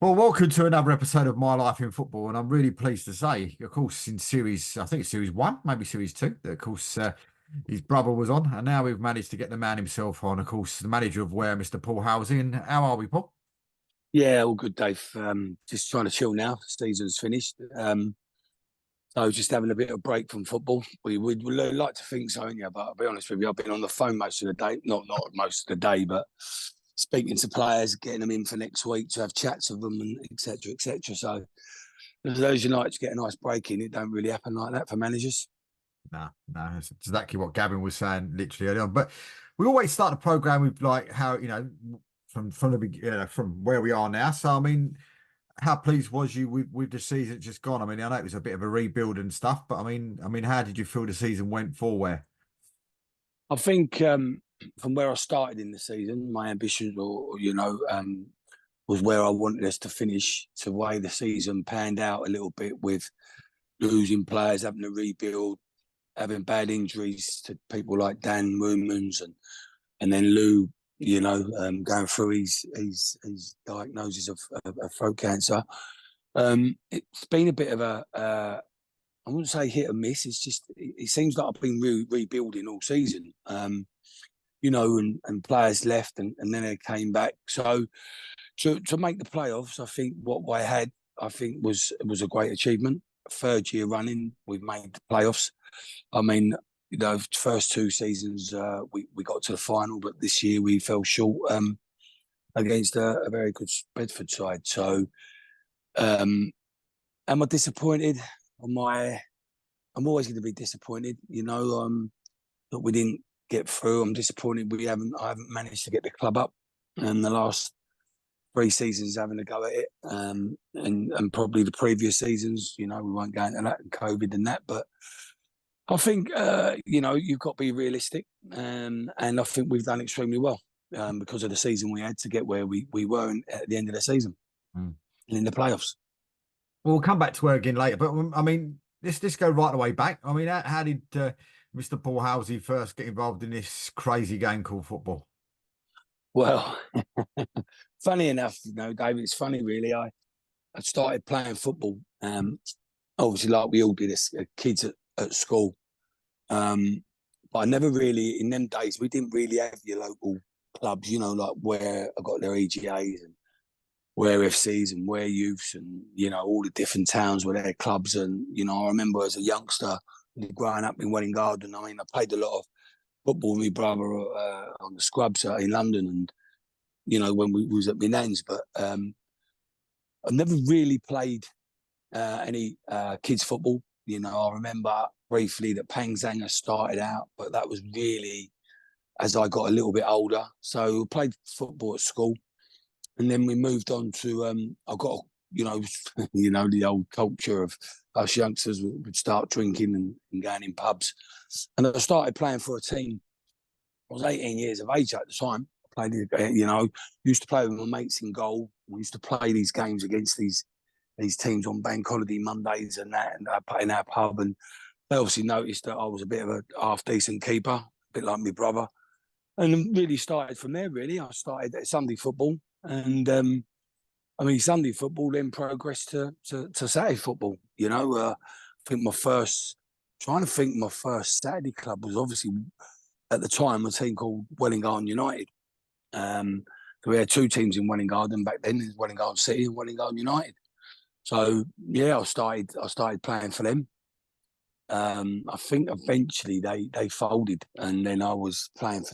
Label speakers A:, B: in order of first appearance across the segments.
A: Well, welcome to another episode of My Life in Football, and I'm really pleased to say, of course, I think it's series one, maybe series two, that of course his brother was on, and now we've managed to get the man himself on, of course, the manager of Ware, Mr. Paul Halsey. And how are we, Paul?
B: Yeah, all good, Dave. Just trying to chill now. Season's finished. So just having a bit of break from football. We'd like to think so, yeah, but I'll be honest with you, I've been on the phone most of the day. Not most of the day, but speaking to players, getting them in for next week to have chats with them, and etc. etc. So as those you like to get a nice break in, it don't really happen like that for managers.
A: No, no, that's exactly what Gavin was saying literally earlier on. But we always start the program with like how, from the beginning, from where we are now. So, I mean, how pleased was you with the season just gone? I mean, I know it was a bit of a rebuild and stuff, but I mean, how did you feel the season went for Ware?
B: I think from where I started in the season, my ambitions, was where I wanted us to finish. To the way the season panned out a little bit with losing players, having to rebuild, having bad injuries to people like Dan Woomans and then Lou, going through his diagnosis of throat cancer. It's been a bit of I wouldn't say hit or miss. It's just it seems like I've been rebuilding all season. And players left and then they came back. So to make the playoffs, I think what I had, I think was a great achievement. Third year running, we've made the playoffs. I mean, first two seasons we got to the final, but this year we fell short against a very good Bedford side. So, am I disappointed? I'm always going to be disappointed. That we didn't get through. I'm disappointed I haven't managed to get the club up. And the last three seasons having to go at it, and probably the previous seasons, we won't go into that and COVID and that, but I think you've got to be realistic, and I think we've done extremely well because of the season we had to get where we were at the end of the season
A: Mm.
B: and in the playoffs.
A: Well, we'll come back to her again later, but I mean, let's go right the way back. I mean, how did Mr. Paul Halsey first get involved in this crazy game called football?
B: Well, funny enough, David, it's funny really. I started playing football, obviously like we all did as kids at school. But I never really, in them days, we didn't really have your local clubs, like where I got their EGAs and where FCs and where youths and, all the different towns where their clubs. And, I remember as a youngster growing up in Welling Garden, I mean, I played a lot of football with my brother on the scrubs in London and, when we was at my nan's. But I never really played any kids football. I remember briefly that Pangzanger started out, but that was really as I got a little bit older. So I played football at school, and then we moved on to. I got the old culture of us youngsters would start drinking and going in pubs, and I started playing for a team. I was 18 years of age at the time. I played, used to play with my mates in goal. We used to play these games against these teams on bank holiday Mondays and that, and in our pub. And they obviously noticed that I was a bit of a half decent keeper, a bit like my brother. And really started from there, really. I started at Sunday football. And Sunday football then progressed to Saturday football. I think my first Saturday club was obviously at the time a team called Welling Garden United. So we had two teams in Welling Garden back then, Welling Garden City and Welling Garden United. So yeah, I started playing for them. I think eventually they folded, and then I was playing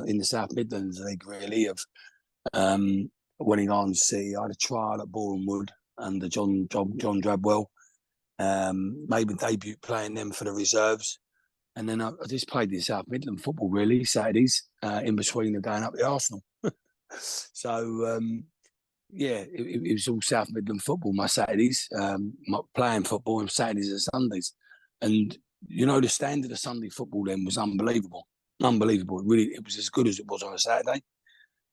B: in the South Midlands League, really, of Welling Garden City. I had a trial at Boreham Wood under John Drabwell. Made my debut playing them for the reserves, and then I just played in South Midland football really Saturdays in between the going up the Arsenal. So yeah, it was all South Midland football. My Saturdays, my playing football on Saturdays and Sundays, and the standard of Sunday football then was unbelievable. Unbelievable. It was as good as it was on a Saturday,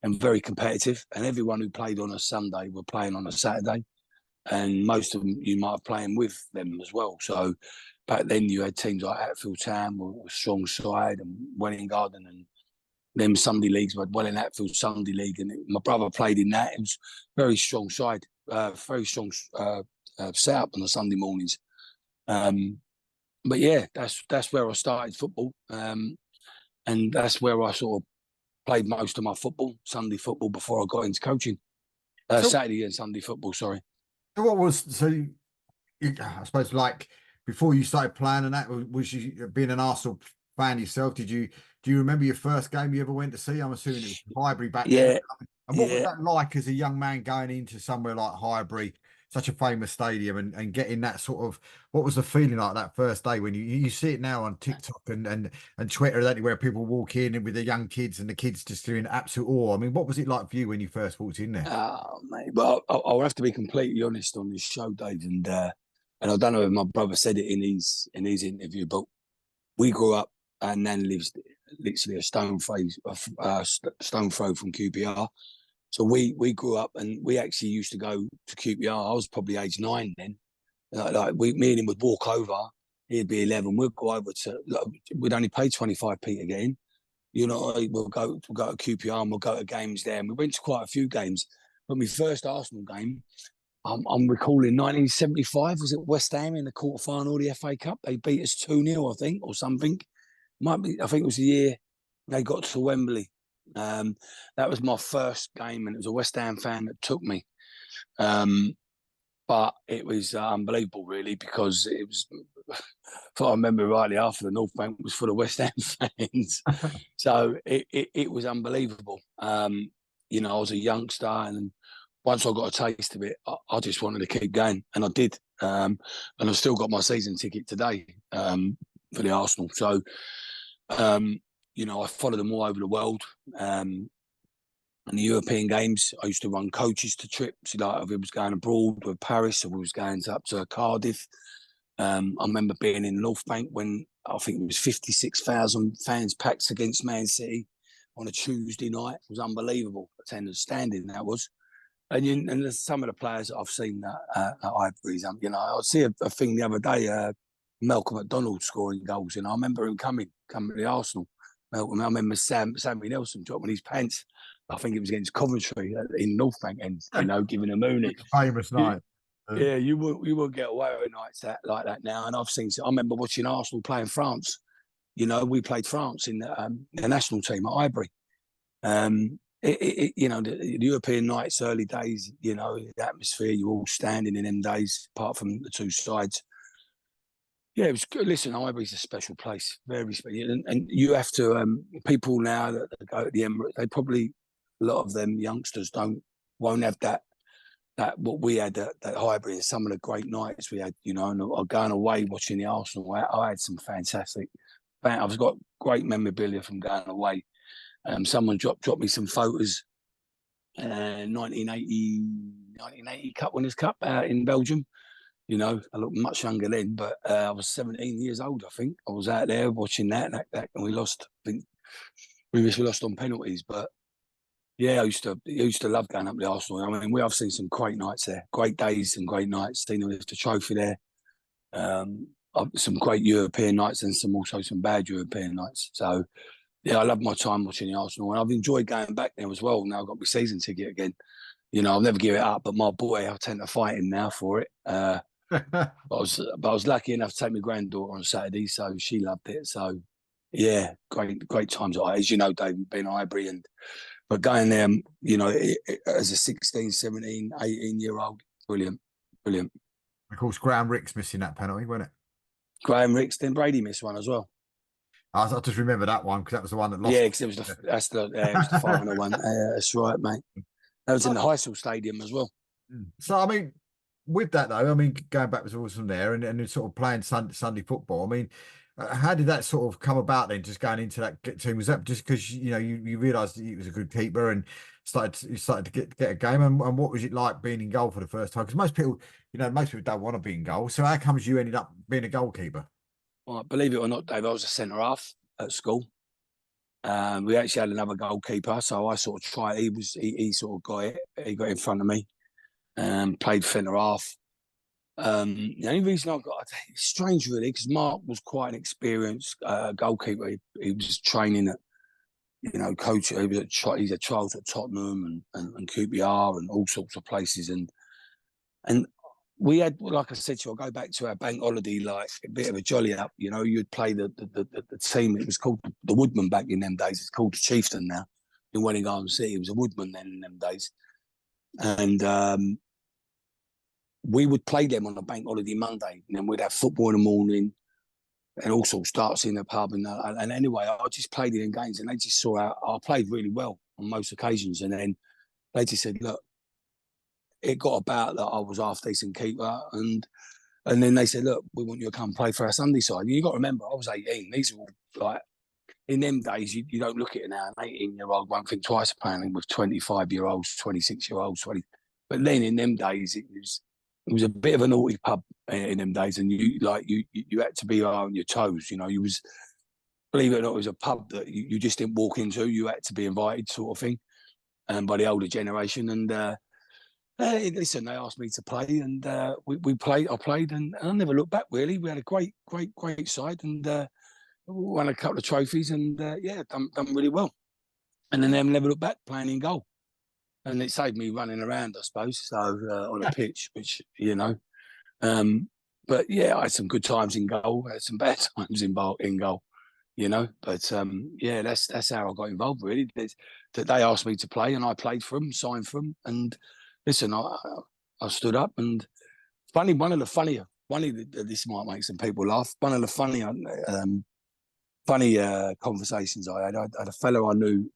B: and very competitive. And everyone who played on a Sunday were playing on a Saturday, and most of them you might have playing with them as well. So back then you had teams like Hatfield Town, were a strong side, and Welling Garden, and them Sunday leagues, but well in Hatfield Sunday League, and my brother played in that. It was very strong side, very strong setup on the Sunday mornings. But yeah, that's where I started football, and that's where I sort of played most of my football, Sunday football, before I got into coaching.
A: So,
B: Saturday and Sunday football, sorry.
A: so what was I suppose like before you started playing and that was you being an Arsenal fan yourself? Do you remember your first game you ever went to see? I'm assuming it was Highbury back then.
B: Yeah,
A: And what was
B: yeah.
A: that like as a young man going into somewhere like Highbury, such a famous stadium, and getting that sort of what was the feeling like that first day when you see it now on TikTok and Twitter and anywhere people walk in and with the young kids and the kids just doing absolute awe. I mean, what was it like for you when you first walked in there?
B: Mate. But I'll have to be completely honest on this show, Dave, and I don't know if my brother said it in his interview, but we grew up. And Nan lives literally a stone throw from QPR. So we grew up, and we actually used to go to QPR. I was probably age 9 then. Me and him would walk over. He'd be 11. We'd go over to. We'd only pay 25p to get in. You know, we'll go to QPR and we'll go to games there. And we went to quite a few games. But my first Arsenal game, I'm recalling 1975. Was it West Ham in the quarterfinal of the FA Cup? They beat us 2-0, I think, or something. I think it was the year they got to Wembley. That was my first game, and it was a West Ham fan that took me. But it was unbelievable, really, because it was, if I remember rightly, after the North Bank was full of West Ham fans. So it was unbelievable. You know, I was a youngster, and once I got a taste of it, I just wanted to keep going, and I did. And I've still got my season ticket today for the Arsenal. So, you know, I followed them all over the world. And the European games, I used to run coaches to trips. Like if it was going abroad with Paris, or we was going up to Cardiff. I remember being in North Bank when I think it was 56,000 fans packed against Man City on a Tuesday night. It was unbelievable. Attendance standing, that was. And there's some of the players that I've seen at Highbury's. You know, I see a thing the other day, Malcolm McDonald scoring goals. And I remember him coming to the Arsenal. I remember Sammy Nelson dropping his pants. I think it was against Coventry in North Bank, and you know, giving a moonie.
A: Famous night.
B: Yeah, you would get away with nights like that now. And I remember watching Arsenal playing France. You know, we played France in the national team at Highbury. You know, the European nights, early days. You know, the atmosphere. You're all standing in them days, apart from the two sides. Yeah, it was good. Listen, Highbury's a special place, very special, and you have to. People now that go to the Emirates, they probably, a lot of them youngsters won't have that what we had at Highbury. And some of the great nights we had, you know, and going away watching the Arsenal. I had some fantastic. I've got great memorabilia from going away. Someone dropped me some photos. 1980 Cup Winners' Cup out in Belgium. You know, I looked much younger then, but I was 17 years old, I think. I was out there watching that and we lost. I think we lost on penalties, but yeah, I used to love going up the Arsenal. I mean, I've seen some great nights there, great days and great nights. Seen them lift the trophy there. Some great European nights and some bad European nights. So yeah, I love my time watching the Arsenal, and I've enjoyed going back there as well. Now I've got my season ticket again. You know, I'll never give it up, but my boy, I tend to fight him now for it. But I was lucky enough to take my granddaughter on Saturday, so she loved it. So yeah, great times. As you know, Dave, you've been at Highbury, but going there, you know, as a 16, 17, 18-year-old, brilliant.
A: Of course, Graham Ricks missing that penalty, wasn't it?
B: Graham Ricks, then Brady missed one as well.
A: I just remember that one because that was the one that lost.
B: Yeah, because it was the final one. That's right, mate. That was in the Heysel Stadium as well.
A: So, I mean, with that though, I mean, going back from there and sort of playing Sunday football. I mean, how did that sort of come about then? Just going into that team, was that just because you know you realised that he was a good keeper and started to get a game? And what was it like being in goal for the first time? Because most people don't want to be in goal. So how comes you ended up being a goalkeeper?
B: Well, believe it or not, Dave, I was a centre half at school. We actually had another goalkeeper, so I sort of tried. He sort of got it. He got in front of me. Played centre half. The only reason it's strange really, because Mark was quite an experienced goalkeeper. He was training coach. He's a trials at Tottenham and QPR and all sorts of places. And we had, like I said to you, I'll go back to our bank holiday, like a bit of a jolly up. You'd play the team. It was called the Woodman back in them days. It's called the Chieftain now in Welling Garden City. It was a Woodman then in them days. And we would play them on a bank holiday Monday. And then we'd have football in the morning and all sorts starts in the pub. And anyway, I just played in games and they just saw I played really well on most occasions. And then they just said, look, it got about that I was half decent keeper, and then they said, look, we want you to come play for our Sunday side. And you got to remember, I was 18. These are all like in them days. You don't look at it now. An 18-year-old won't think twice of playing with 25-year-olds, 26-year-olds, 20. But then in them days, it was a bit of a naughty pub in them days, and you had to be on your toes. You was, believe it or not, it was a pub that you just didn't walk into. You had to be invited, sort of thing, by the older generation. And listen, they asked me to play, and we played. I played, and I never looked back. Really, we had a great side, and won a couple of trophies, and done really well. And then never looked back playing in goal, and it saved me running around, I suppose. So on a pitch, which but yeah, I had some good times in goal. I had some bad times in goal. But that's how I got involved. Really, that they asked me to play, and I played for them, signed for them, and. Listen, I stood up, and this might make some people laugh. One of the funny conversations I had a fellow I knew,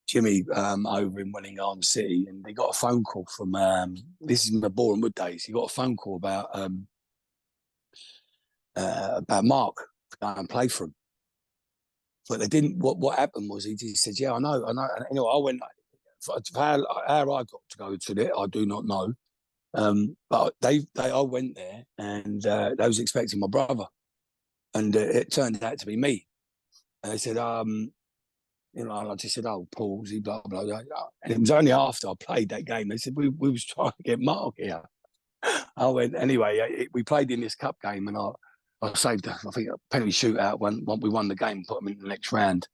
B: Jimmy, over in Welling Garden City, and he got a phone call from, this is in the Boreham Wood days, he got a phone call about Mark going and play for him. But they didn't, what happened was he just said, yeah, I know. And anyway, I went, how I got to go to it, I do not know. But I went there, and they was expecting my brother, and it turned out to be me. And they said, and I just said, oh, Paul's, blah, blah, blah. And it was only after I played that game, they said, we was trying to get Mark here. I went, anyway, we played in this cup game, and I saved, I think, a penalty shootout when we won the game, put them in the next round.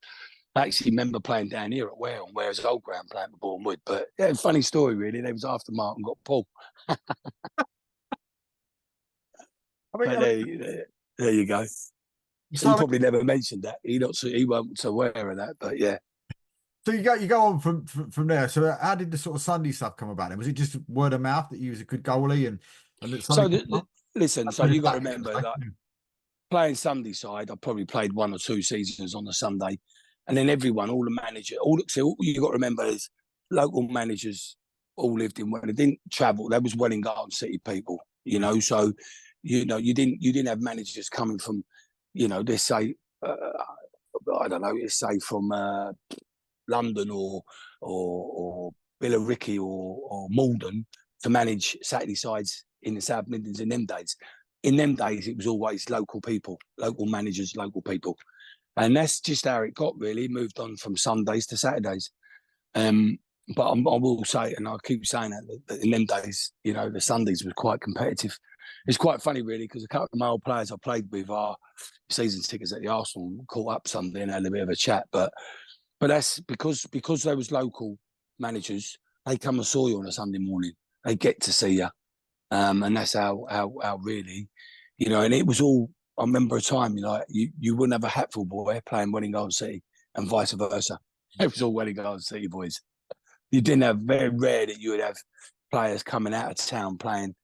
B: I actually remember playing down here at Ware's old ground, playing for Boreham Wood. But yeah, funny story, really. They was after Mark and got Paul. There you go. So he probably never mentioned that. He wasn't aware of that, but yeah.
A: So you go on from there. So how did the sort of Sunday stuff come about? Then was it just word of mouth that you was a good goalie and
B: listen? So you got to remember, like playing Sunday side, I probably played 1 or 2 seasons on a Sunday. And then everyone, all the manager, all you got to remember is local managers all lived in Welling. They didn't travel. That was Welling Garden City people, So, you didn't have managers coming from, let's say, I don't know, let's say from London or Billericay or Malden to manage Saturday sides in the South Midlands in them days. In them days, it was always local people, local managers, local people. And that's just how it got, really. It moved on from Sundays to Saturdays. But I will say, and I keep saying that in them days, the Sundays were quite competitive. It's quite funny, really, because a couple of my old players I played with are season tickets at the Arsenal, caught up Sunday and had a bit of a chat. But that's because they was local managers, they come and saw you on a Sunday morning. They get to see you. And that's how really, and it was all, I remember a time, you wouldn't have a Hatfield boy playing Welling Garden City and vice versa. It was all Welling Garden City boys. You didn't have, very rare that you would have players coming out of town playing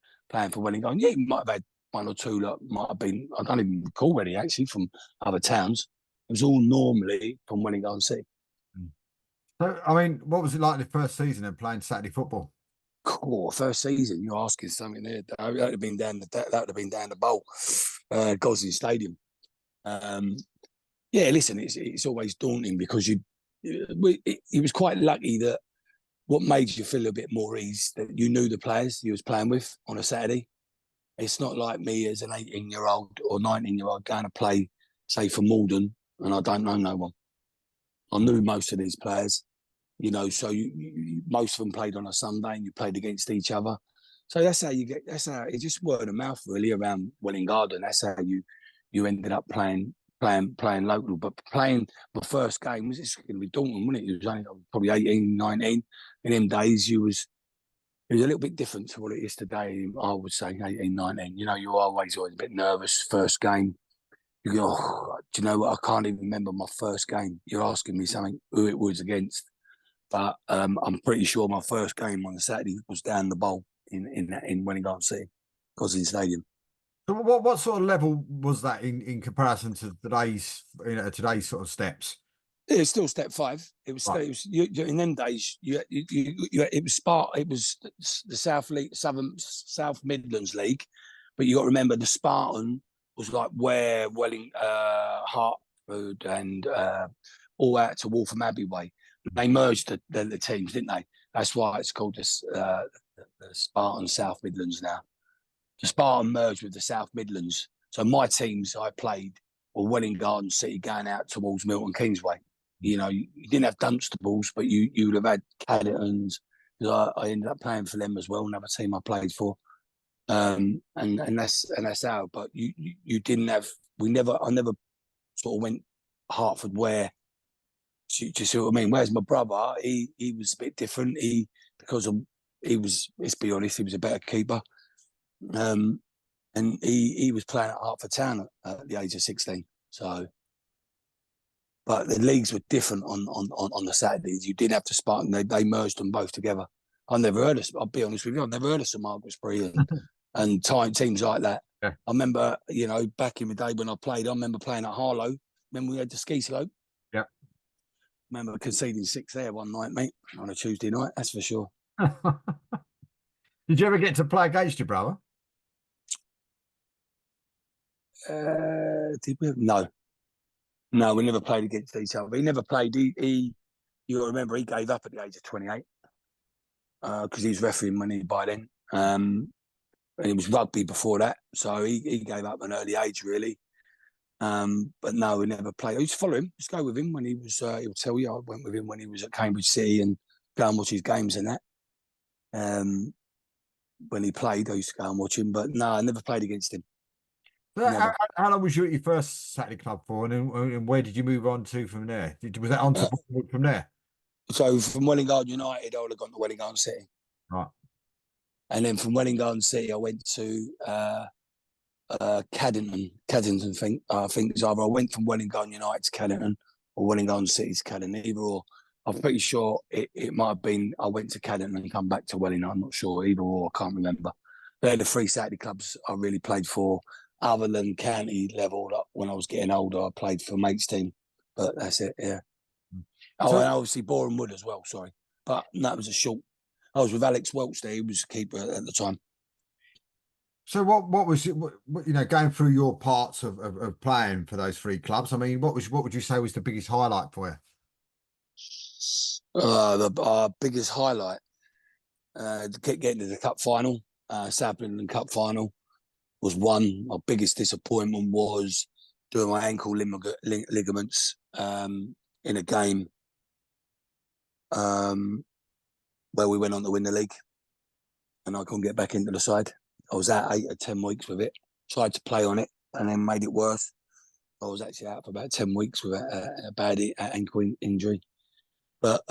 B: for Welling Garden. Yeah, you might have had 1 or 2 that might have been, I don't even recall any actually, from other towns. It was all normally from Welling Garden City.
A: So, I mean, what was it like the first season of playing Saturday football?
B: Cool, first season, you're asking something there. That would have been down the bowl, Gosling Stadium. Listen, it's always daunting because he was quite lucky that what made you feel a bit more ease that you knew the players you was playing with on a Saturday. It's not like me as an 18-year-old or 19-year-old going to play, say, for Malden, and I don't know no one. I knew most of these players. So most of them played on a Sunday and you played against each other. So that's how it's just word of mouth really around Welling Garden. That's how you ended up playing playing local, but playing my first game was going to be daunting, wasn't it? It was only probably 18, 19. In them days, it was a little bit different to what it is today. I would say 18, 19. You know, you're always a bit nervous. First game, you go, oh, do you know what? I can't even remember my first game. You're asking me something, who it was against. But I'm pretty sure my first game on the Saturday was down the bowl in Wellington City, Gosling Stadium.
A: So what sort of level was that in comparison to today's sort of steps?
B: It's still step five. It was.
A: Right.
B: It was in them days. It was It was the South League, South Midlands League, but you got to remember the Spartan was like where Hertford and all out to Waltham Abbey way. They merged the teams, didn't they? That's why it's called the Spartan South Midlands now. The Spartan merged with the South Midlands. So my teams I played were Welling Garden City going out towards Milton Kingsway. You know, you didn't have Dunstables, but you would have had Caddingtons. I ended up playing for them as well, another team I played for. And that's how. But you didn't have. I never sort of went Hertford where. Do you see what I mean? Whereas my brother, he was a bit different. Let's be honest, he was a better keeper. And he was playing at Hertford Town at the age of 16. So, but the leagues were different on the Saturdays. You didn't have to Spartan. They merged them both together. I'll be honest with you, I've never heard of St Margaret's Spree and teams like that.
A: Yeah.
B: I remember, back in the day when I played, I remember playing at Harlow. Remember we had the ski slope?
A: Yeah.
B: Remember conceding 6 there one night, mate, on a Tuesday night. That's for sure.
A: Did you ever get to play against your brother?
B: Did we? No, we never played against each other. He never played. You remember, he gave up at the age of 28 because he was refereeing money by then. And it was rugby before that, so he gave up at an early age, really. But no, we never played. I used to follow him, just go with him when he was. He'll tell you, I went with him when he was at Cambridge City and go and watch his games and that. When he played, I used to go and watch him, but no, I never played against him.
A: So how long was you at your first Saturday club for, and where did you move on to from there? Was that on to from there?
B: So from Welling Garden United, I would have gone to Welling Garden City.
A: Right.
B: And then from Welling Garden City, I went to Caddington. I think it's either I went from Welling Garden United to Caddington or Welling Garden City to Caddington, either or. I'm pretty sure it might have been I went to Caddington and come back to Welling. I'm not sure, either or, I can't remember. They're the three Saturday clubs I really played for, other than county level. When I was getting older, I played for mate's team, but that's it, yeah. And obviously Boreham Wood as well, sorry. But that was a short. I was with Alex Welch there, he was keeper at the time.
A: So what was it, going through your parts of playing for those three clubs? I mean, what would you say was the biggest highlight for you?
B: The biggest highlight, getting to the cup final, South Midland Cup final was one. My biggest disappointment was doing my ankle ligaments in a game where we went on to win the league and I couldn't get back into the side. I was out 8 or 10 weeks with it, tried to play on it and then made it worse. I was actually out for about 10 weeks with a bad ankle injury. But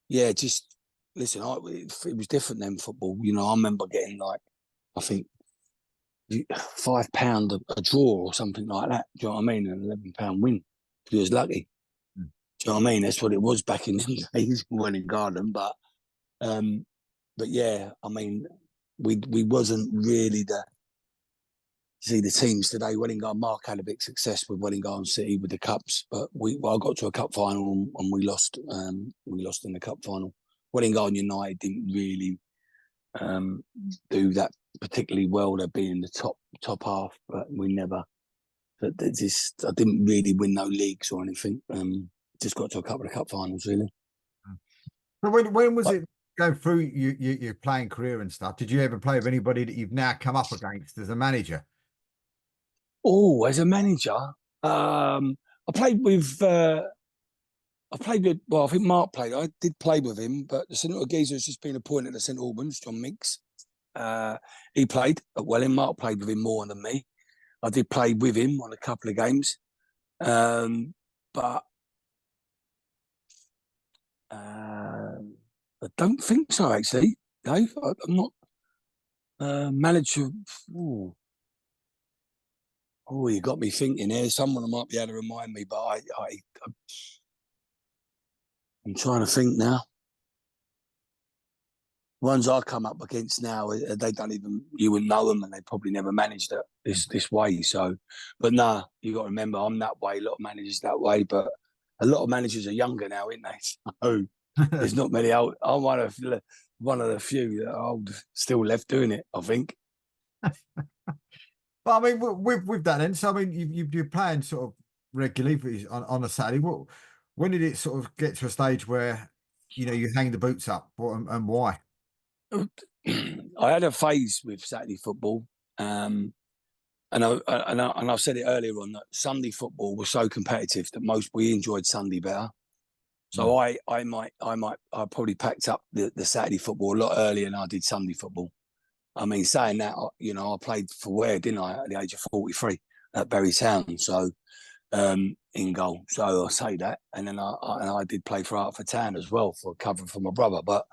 B: just listen, it was different than football. I remember getting I think £5 a draw or something like that. Do you know what I mean? An £11 win. If you was lucky. Do you know what I mean? That's what it was back in the days when in Garden. But yeah, I mean, we wasn't really the teams today. Wellingham Mark had a big success with Wellingham City with the cups, but I got to a cup final and we lost. We lost in the cup final. Wellingham United didn't really do that particularly well. They'd be in the top half, but we never. I didn't really win no leagues or anything. Just got to a couple of cup finals, really.
A: But when was it going through your playing career and stuff? Did you ever play with anybody that you've now come up against as a manager?
B: Oh, as a manager, I played with. I think Mark played. I did play with him, but the St. Geezer has just been appointed to St Albans, John Minks. He played at Welling. Mark played with him more than me. I did play with him on a couple of games, but I don't think so, actually, Dave. I'm not manager. Oh, you got me thinking here. Someone might be able to remind me, but I'm trying to think now. Ones I come up against now, they don't even, you wouldn't know them, and they probably never managed it this way. So, but nah, you got to remember, I'm that way. A lot of managers that way, but a lot of managers are younger now, aren't they? So there's not many old. I'm one of the few that are old, still left doing it, I think.
A: But I mean, with that then, so I mean, you're playing sort of regularly on a Saturday. When did it sort of get to a stage where you hang the boots up, and why?
B: I had a phase with Saturday football, and I've said it earlier on that Sunday football was so competitive that we enjoyed Sunday better. So I probably packed up the Saturday football a lot earlier than I did Sunday football. I mean, saying that, I played for Ware, didn't I, at the age of 43 at Bury Town, so in goal. So I say that, and then I did play for Hertford Town as well for covering for my brother. But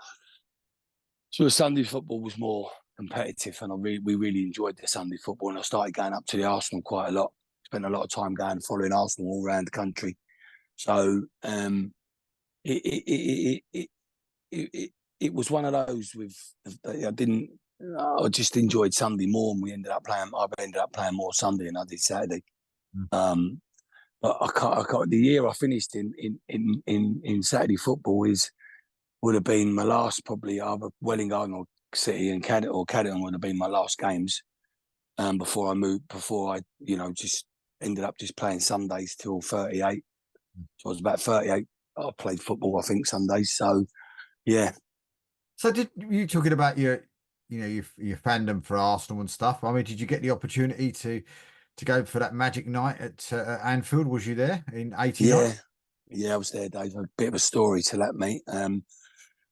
B: so the Sunday football was more competitive, and we really enjoyed the Sunday football. And I started going up to the Arsenal quite a lot. Spent a lot of time going following Arsenal all around the country. So it was one of those with I just enjoyed Sunday more, and I've ended up playing more Sunday than I did Saturday. But I can't. The year I finished in Saturday football would have been my last, probably either Welling Garden or City and Caddington would have been my last games. Before I just ended up just playing Sundays till 38. So I was about 38. I played football, I think, Sundays. So yeah.
A: So did you talking about your fandom for Arsenal and stuff? I mean, did you get the opportunity to go for that magic night at Anfield? Was you there in '89?
B: Yeah, I was there, Dave. A bit of a story to that, mate.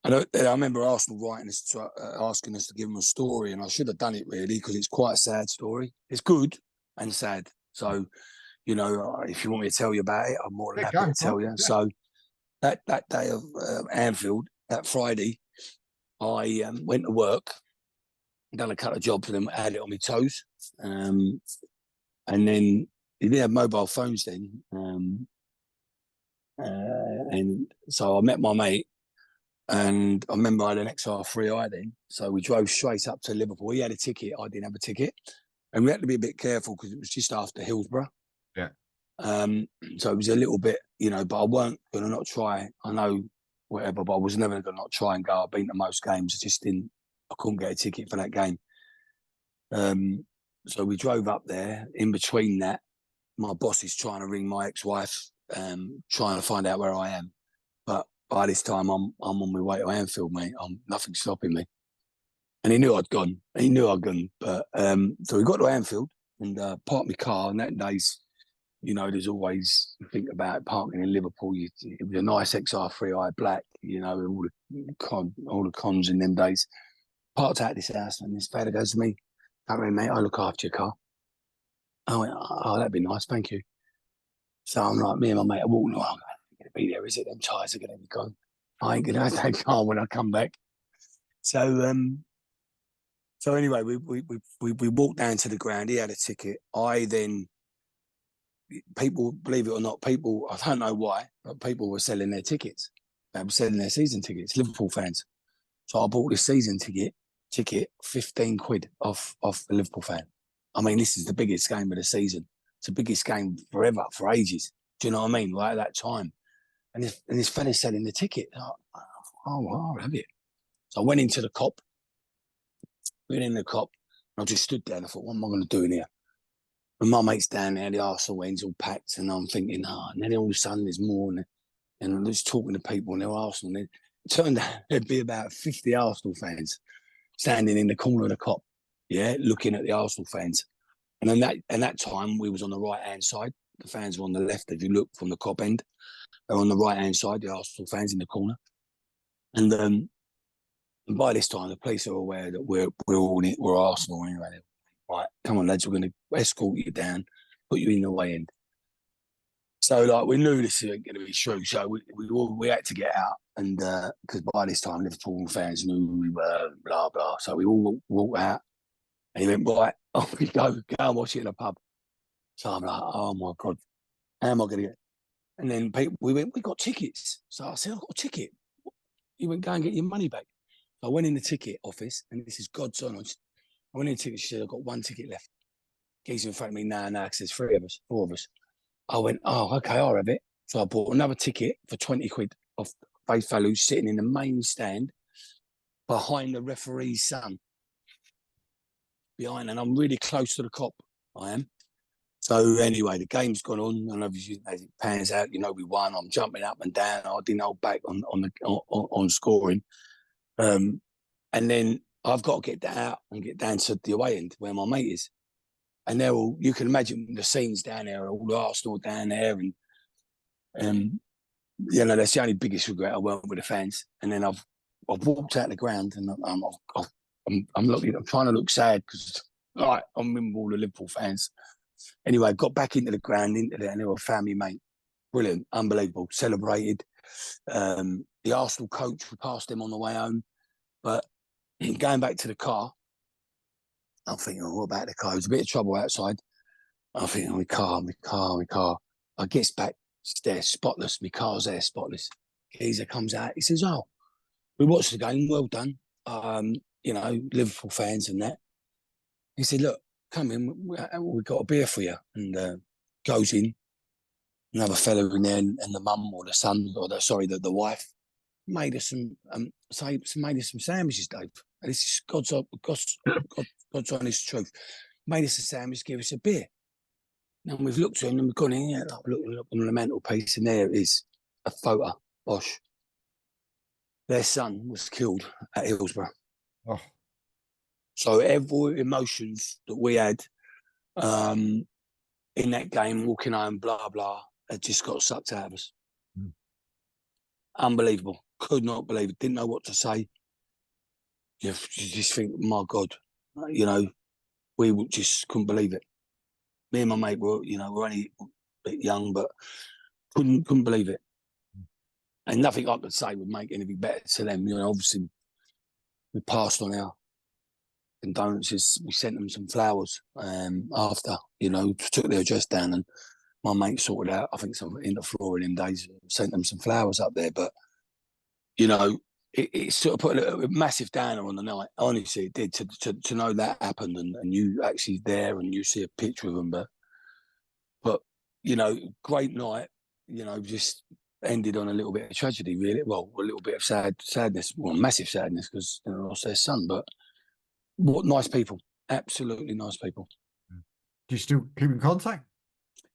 B: I remember Arsenal writing us, asking us to give them a story, and I should have done it really because it's quite a sad story. It's good and sad. So, if you want me to tell you about it, I'm more than happy to tell you. Yeah. So that day of Anfield, that Friday, I went to work, done a couple of jobs for them, had it on my toes, and then they didn't have mobile phones then, and so I met my mate, and I remember I had an XR3i then, so we drove straight up to Liverpool. He had a ticket, I didn't have a ticket, and we had to be a bit careful because it was just after Hillsborough.
A: Yeah.
B: So it was a little bit, but I weren't going to not try. I know whatever, but I was never going to not try and go. I've been to most games. I couldn't get a ticket for that game. So we drove up there. In between that, my boss is trying to ring my ex-wife, trying to find out where I am. But by this time, I'm on my way to Anfield, mate. Nothing's stopping me. And he knew I'd gone. But so we got to Anfield and parked my car. And that day's, there's always, you think about parking in Liverpool. It was a nice XR3i black, all the cons in them days. Parked out this house, and this fella goes to me, "Don't worry, mate, I'll look after your car." I went, "Oh, that'd be nice, thank you." So I'm like, me and my mate are walking along. I ain't going to be there, is it? Them tyres are going to be gone. I ain't going to have that car when I come back. So anyway, we walked down to the ground. He had a ticket. People, believe it or not, I don't know why, but people were selling their tickets. They were selling their season tickets, Liverpool fans. So I bought this season ticket, 15 quid off the Liverpool fan. I mean, this is the biggest game of the season. It's the biggest game forever, for ages. Do you know what I mean? Right at that time. And this fella's selling the ticket. Oh, I'll have it. So I went into the cop. And I just stood there and I thought, what am I going to do in here? And my mate's down there, the Arsenal end's all packed, and I'm thinking, and then all of a sudden there's more, and I'm just talking to people, and they're Arsenal. And it turned out there'd be about 50 Arsenal fans standing in the corner of the cop, looking at the Arsenal fans. And then that time we was on the right hand side. The fans were on the left. If you look from the cop end, they're on the right hand side. The Arsenal fans in the corner, and by this time the police are aware that we're Arsenal anyway. right, come on, lads, we're going to escort you down, put you in the way end. So, like, we knew this wasn't going to be true. So we had to get out. And because by this time, Liverpool fans knew who we were, blah, blah. So we all walked out. And he went, right, off we go and watch it in a pub. So I'm like, oh, my God, how am I going to get? And then we went, we got tickets. So I said, I've got a ticket. He went, go and get your money back. So I went in the ticket office, and this is God's honest. I went in the ticket, she said, I've got one ticket left. He's in front of me, nah, because there's 4 of us. I went, oh, okay, I'll have it. So I bought another ticket for 20 quid off face value, sitting in the main stand behind the referee's son. Behind, and I'm really close to the cop, I am. So anyway, the game's gone on, and obviously as it pans out, we won. I'm jumping up and down. I didn't hold back on scoring. And then I've got to get that out and get down to the away end where my mate is. And they're all, you can imagine the scenes down there, all the Arsenal down there. And that's the only biggest regret I weren't with the fans. And then I've walked out the ground, and I'm looking, I'm trying to look sad because I'm with all the Liverpool fans. Anyway, got back into the ground, and they were a family mate. Brilliant, unbelievable, celebrated. The Arsenal coach, we passed them on the way home. But going back to the car, I'm thinking, what about the car? There's a bit of trouble outside. I'm thinking, my car. I get back, it's there, spotless. My car's there, spotless. Geezer comes out. He says, oh, we watched the game. Well done. Liverpool fans and that. He said, look, come in. We've got a beer for you. And goes in. Another fella in there, and the mum or the son, or the wife, made us some sandwiches, Dave. And this is God's honest truth. Made us a sandwich, gave us a beer. And we've looked at him, and we've gone in here, look on the mantelpiece, and there is a photo. Bosh. Their son was killed at Hillsborough.
A: Oh.
B: So every emotions that we had in that game, walking home, blah, blah, had just got sucked out of us. Mm. Unbelievable. Could not believe it. Didn't know what to say. You just think, my God, we just couldn't believe it. Me and my mate were only a bit young, but couldn't believe it. And nothing I could say would make anything better to them. Obviously, we passed on our condolences. We sent them some flowers after, took their address down, and my mate sorted out, I think, some in the floor in them days, sent them some flowers up there. But, it sort of put a massive downer on the night. Honestly, it did, to know that happened, and you actually there and you see a picture of them. But great night, just ended on a little bit of tragedy, really. Well, a little bit of sadness, well, massive sadness, because lost their son. But what nice people, absolutely nice people.
A: Do you still keep in contact?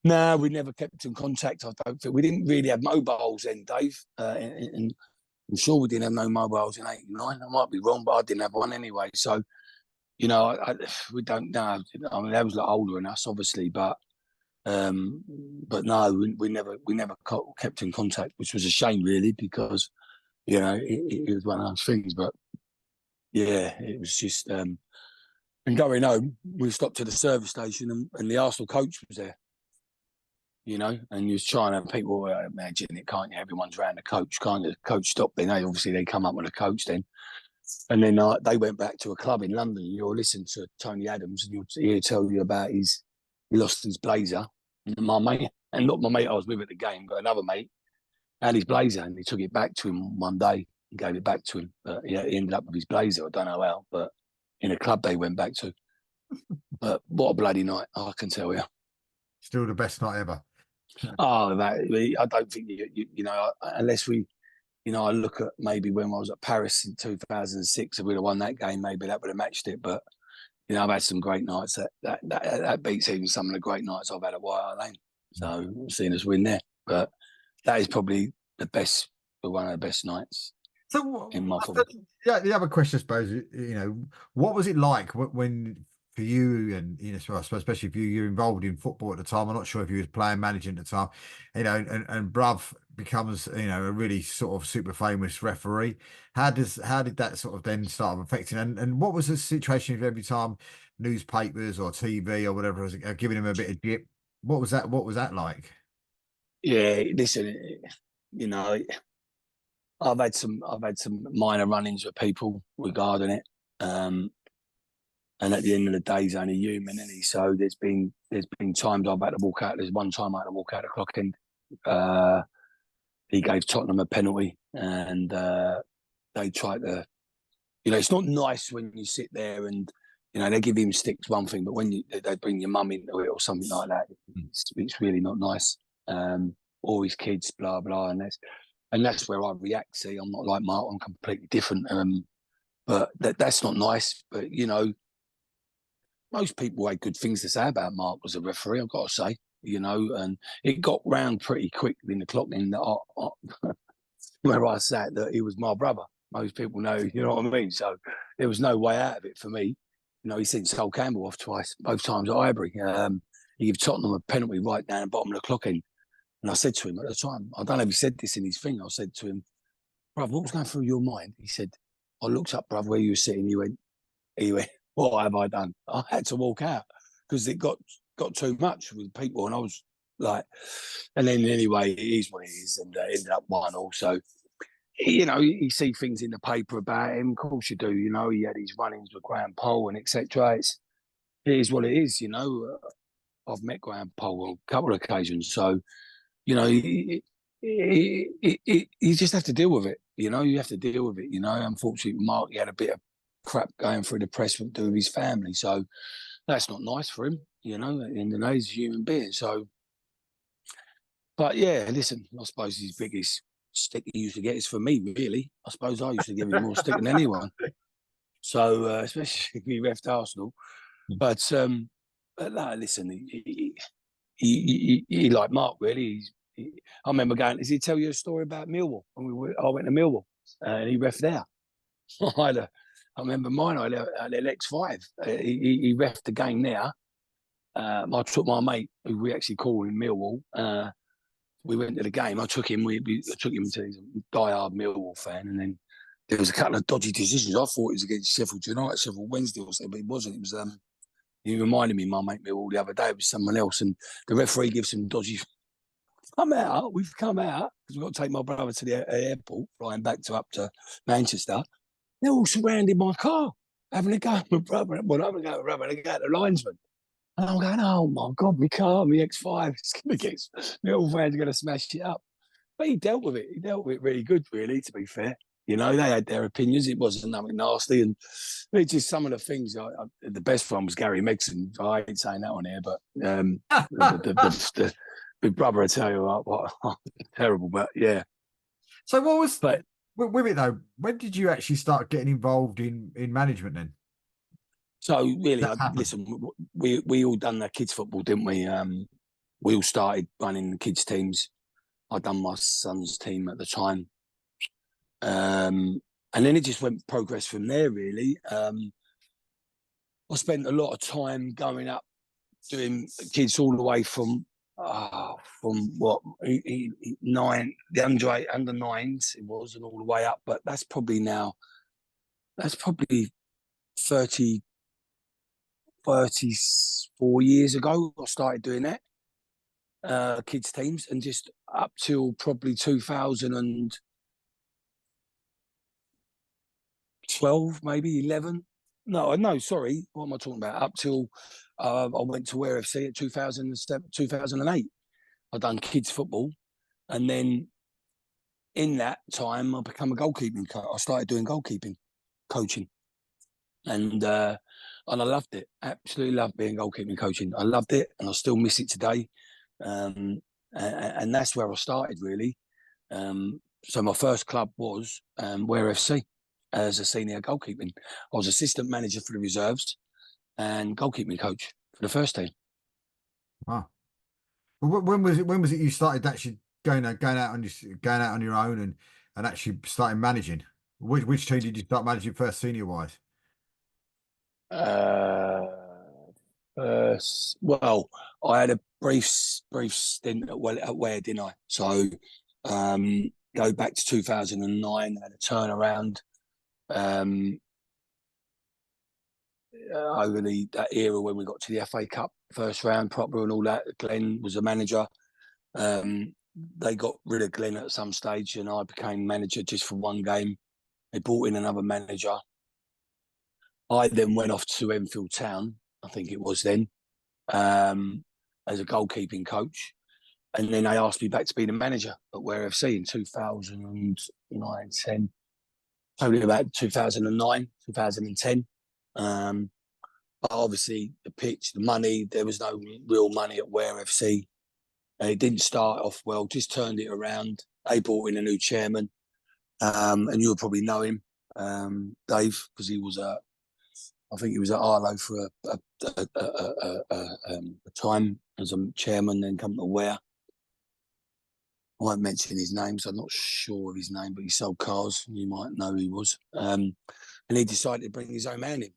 B: No, we never kept in contact. I don't think we didn't really have mobiles then, Dave. And I'm sure we didn't have no mobiles in '89. I might be wrong, but I didn't have one anyway. So, we don't know. I mean, they was older than us, obviously, but no, we never kept in contact, which was a shame, really, because it was one of those things. But yeah, it was just. And going home, we stopped at the service station, and the Arsenal coach was there. And you was trying to, people imagine it, can't you? Everyone's around the coach, can't you? The coach stopped then. They come up with a coach then. And then they went back to a club in London. You'll listen to Tony Adams, and he'll tell you about he lost his blazer. And my mate, and not my mate I was with at the game, but another mate, had his blazer, and he took it back to him one day and gave it back to him. But he ended up with his blazer. I don't know how, but in a club they went back to. But what a bloody night, I can tell you.
A: Still the best night ever.
B: Oh, I don't think unless we, I look at maybe when I was at Paris in 2006, if we'd have won that game, maybe that would have matched it. But I've had some great nights that beats even some of the great nights I've had at White Hart Lane. So seeing us win there, but that is probably one of the best nights.
A: So
B: in my football.
A: Yeah, the other question, I suppose, what was it like when for you, and so I suppose especially if you're involved in football at the time. I'm not sure if you was playing managing at the time, and Bruv becomes a really sort of super famous referee. How did that sort of then start affecting, and what was the situation if every time newspapers or TV or whatever was giving him a bit of jip? What was that like?
B: Yeah, listen, you know, I've had some minor run-ins with people regarding it. And at the end of the day, he's only human, isn't he? So there's been times I've had to walk out. There's one time I had to walk out the clock end. He gave Tottenham a penalty, and they tried to. It's not nice when you sit there and they give him sticks, one thing, but when they bring your mum into it or something like that, it's really not nice. Or his kids, blah blah, and that's where I react. See, I'm not like Mark. I'm completely different. But that's not nice. But most people had good things to say about Mark as a referee, I've got to say, and it got round pretty quick in the clock in where I sat that he was my brother. Most people know, you know what I mean? So there was no way out of it for me. He sent Sol Campbell off twice, both times at Highbury. He gave Tottenham a penalty right down the bottom of the clock end. And I said to him at the time, I don't know if he said this in his thing, I said to him, bruv, what was going through your mind? He said, I looked up, bruv, where you were sitting. He went, what have I done? I had to walk out because it got too much with people, and I was like, and then anyway, it is what it is, and ended up 1-1. So, you see things in the paper about him. Of course, you do. He had his run-ins with Graham Poll and etc. It is what it is. I've met Graham Poll on a couple of occasions, so you just have to deal with it. You have to deal with it. Unfortunately, Mark, he had a bit of crap going through the press to do with his family, so that's not nice for him. At the end of the day, he's a human being. So, but yeah, listen, I suppose his biggest stick he used to get is for me. Really, I suppose I used to give him more stick than anyone. So, especially if he refed Arsenal, but no, listen, he like Mark really. I remember going. Does he tell you a story about Millwall? I went to Millwall and he refed there. I remember mine. I had X5. He refed the game there. I took my mate, who we actually call in Millwall. We went to the game. I took him. I took him to. He's a diehard Millwall fan, and then there was a couple of dodgy decisions. I thought it was against Sheffield United, Sheffield Wednesday or something, but it wasn't. It was. He reminded me, my mate Millwall, the other day. It was someone else, and the referee gives some dodgy. We've come out because we've got to take my brother to the airport, flying back up to Manchester. They're all surrounding my car, having a go at my brother. Well, I'm going to go with brother, and go at the linesman. And I'm going, oh my God, my car, my X5, it's going to get, the old fans are going to smash it up. But he dealt with it. He dealt with it really good, really, to be fair. They had their opinions. It wasn't nothing nasty. And it's just some of the things. The best one was Gary Megson. I ain't saying that on here, but the big brother, I tell you what terrible, but yeah.
A: So what was, but with it though, when did you actually start getting involved in management then?
B: So really, listen, we all done the kids football, didn't we? We all started running the kids teams. I done my son's team at the time, and then it just went progress from there. Really, I spent a lot of time going up doing kids all the way from what 9, the under 9s it was, and all the way up. But that's probably 34 years ago. I started doing that kids teams, and just up till probably 2012, maybe 11. No, sorry. What am I talking about? Up till I went to RFC at 2007, 2008. I done kids football, and then in that time I became a goalkeeping coach. I started doing goalkeeping coaching, and I loved it. Absolutely loved being goalkeeping coaching. I loved it, and I still miss it today. And that's where I started really. So my first club was Ware FC as a senior goalkeeping. I was assistant manager for the reserves and goalkeeping coach for the first team.
A: Wow. Well, when was it? When was it you started actually going out on your own and actually starting managing? Which team did you start managing first, senior wise?
B: Well, I had a brief stint at Ware, didn't I? So go back to 2009, I had a turnaround. Over that era when we got to the FA Cup first round proper and all that. Glenn was a manager. They got rid of Glenn at some stage, and I became manager just for one game. They brought in another manager. I then went off to Enfield Town, I think it was then, as a goalkeeping coach. And then they asked me back to be the manager at Ware FC in 2009, 10. Probably about 2009, 2010. But obviously, the pitch, the money, there was no real money at Ware FC. It didn't start off well, just turned it around. They brought in a new chairman, and you'll probably know him, Dave, because he was I think he was at Arlo for a time as a chairman, then come to Ware. I won't mention his name, so I'm not sure of his name, but he sold cars. You might know who he was. And he decided to bring his own man in.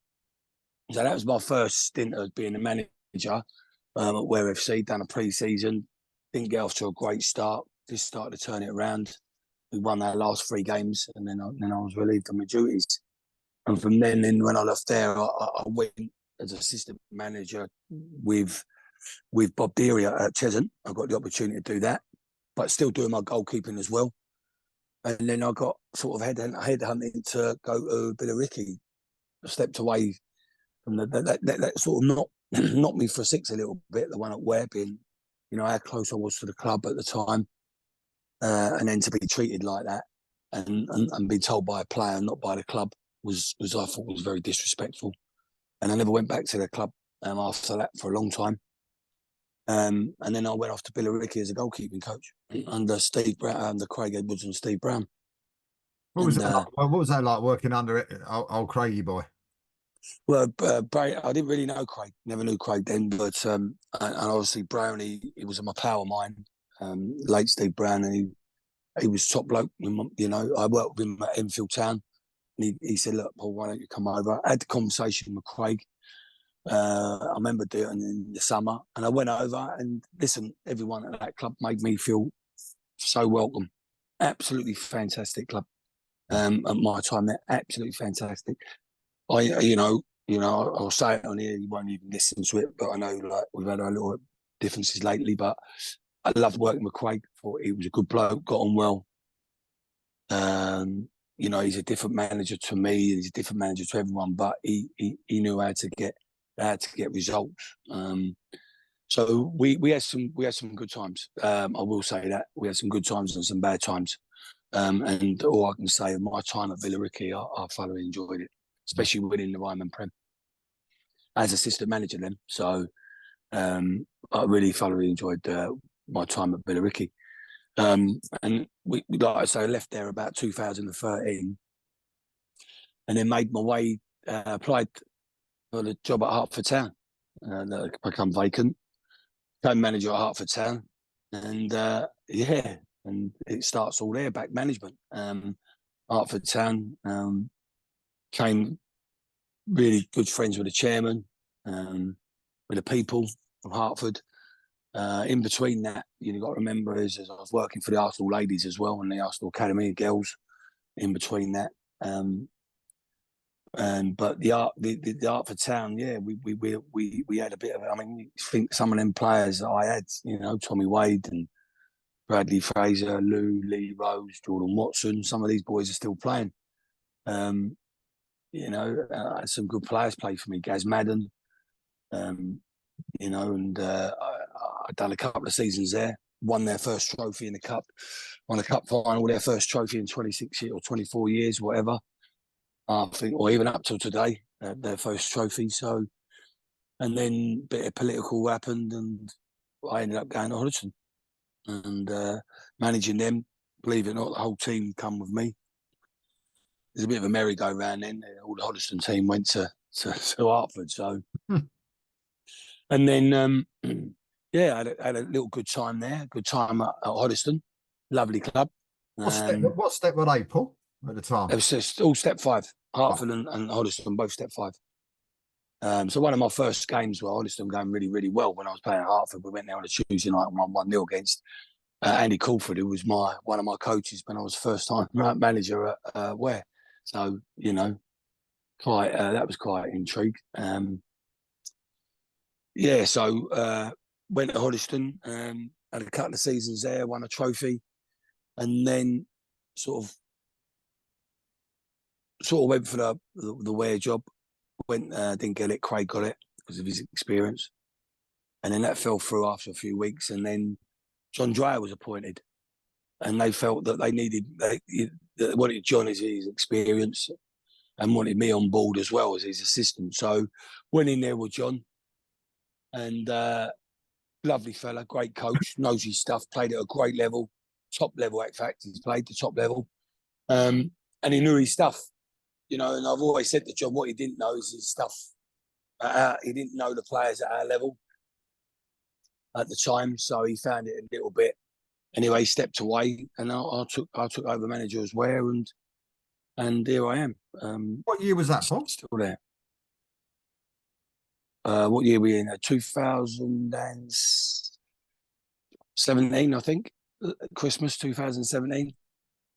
B: So that was my first stint of being a manager at Ware FC, done a pre-season. Didn't get off to a great start. Just started to turn it around. We won our last 3 games, and then I was relieved of my duties. And from then, when I left there, I went as assistant manager with Bob Deary at Cheshunt. I got the opportunity to do that, but still doing my goalkeeping as well. And then I got sort of headhunting to go to Billericay. I stepped away from that sort of knocked me for 6 a little bit, the one at Ware, being, how close I was to the club at the time. And then to be treated like that and be told by a player, not by the club, was I thought was very disrespectful. And I never went back to the club after that for a long time. And then I went off to Billericay as a goalkeeping coach under Steve Brown, under Craig Edwards and Steve Brown.
A: What was that like working under old Craigie boy?
B: Well, I didn't really know Craig. Never knew Craig then, but and obviously Brown, he was my pal of mine. Late Steve Brown, and he was top bloke. I worked with him at Enfield Town. And he said, "Look, Paul, why don't you come over?" I had the conversation with Craig. I remember doing it in the summer, and I went over and listen. Everyone at that club made me feel so welcome. Absolutely fantastic club. At my time, they're absolutely fantastic. I'll say it on here. You won't even listen to it, but I know like we've had our little differences lately. But I loved working with Craig. Thought he was a good bloke, got on well. He's a different manager to me. He's a different manager to everyone, but he knew how to get results. So we had some good times. I will say that we had some good times and some bad times. And all I can say of my time at Billericay, I thoroughly enjoyed it, especially winning the Ryman Prem as assistant manager then. So I really thoroughly enjoyed my time at Billericay. And we, like I say, I left there about 2013 and then made my way, applied for the job at Hertford Town that had become vacant. Became manager at Hertford Town. And and it starts all there, back management. Hertford Town, came really good friends with the chairman, with the people of Hertford. In between that, you've got to remember is I was working for the Arsenal ladies as well and the Arsenal Academy girls in between that. But the Hertford Town, yeah, we had a bit of it. I mean, you think some of them players that I had, Tommy Wade and Bradley Fraser, Lee Rose, Jordan Watson, some of these boys are still playing. Some good players play for me. Gaz Madden, and I'd done a couple of seasons there. Won their first trophy in the cup. Won a cup final, their first trophy in 26 years or 24 years, whatever. I think, or even up till today, their first trophy. So, and then a bit of political happened, and I ended up going to Hoddesdon and managing them. Believe it or not, the whole team come with me. There's a bit of a merry-go-round then. All the Hoddesdon team went to Hertford. So, and then I had a little good time there. Good time at Hoddesdon. Lovely club.
A: What step were they, Paul, at the time?
B: It was just all step 5. Hertford and Hoddesdon, both step 5. So one of my first games were Hoddesdon going really, really well when I was playing at Hertford. We went there on a Tuesday night and won 1-0 against Andy Crawford, who was one of my coaches when I was first time manager at Ware. So, you know, that was quite intrigued. So went to Hoddesdon, had a couple of seasons there, won a trophy, and then sort of went for the Ware job. Didn't get it. Craig got it because of his experience, and then that fell through after a few weeks. And then John Dreyer was appointed, and they felt that they wanted John as his experience and wanted me on board as well as his assistant. So went in there with John, and lovely fella, great coach, knows his stuff, played at a great level, top level. In fact, he's played the top level, and he knew his stuff. You know, and I've always said to John, what he didn't know is his stuff. He didn't know the players at our level at the time, so he found it a little bit. Anyway, he stepped away, and I took over manager as well, and here I am.
A: What year was that from?
B: Still there. What year were we in? 2017, I think. Christmas 2017,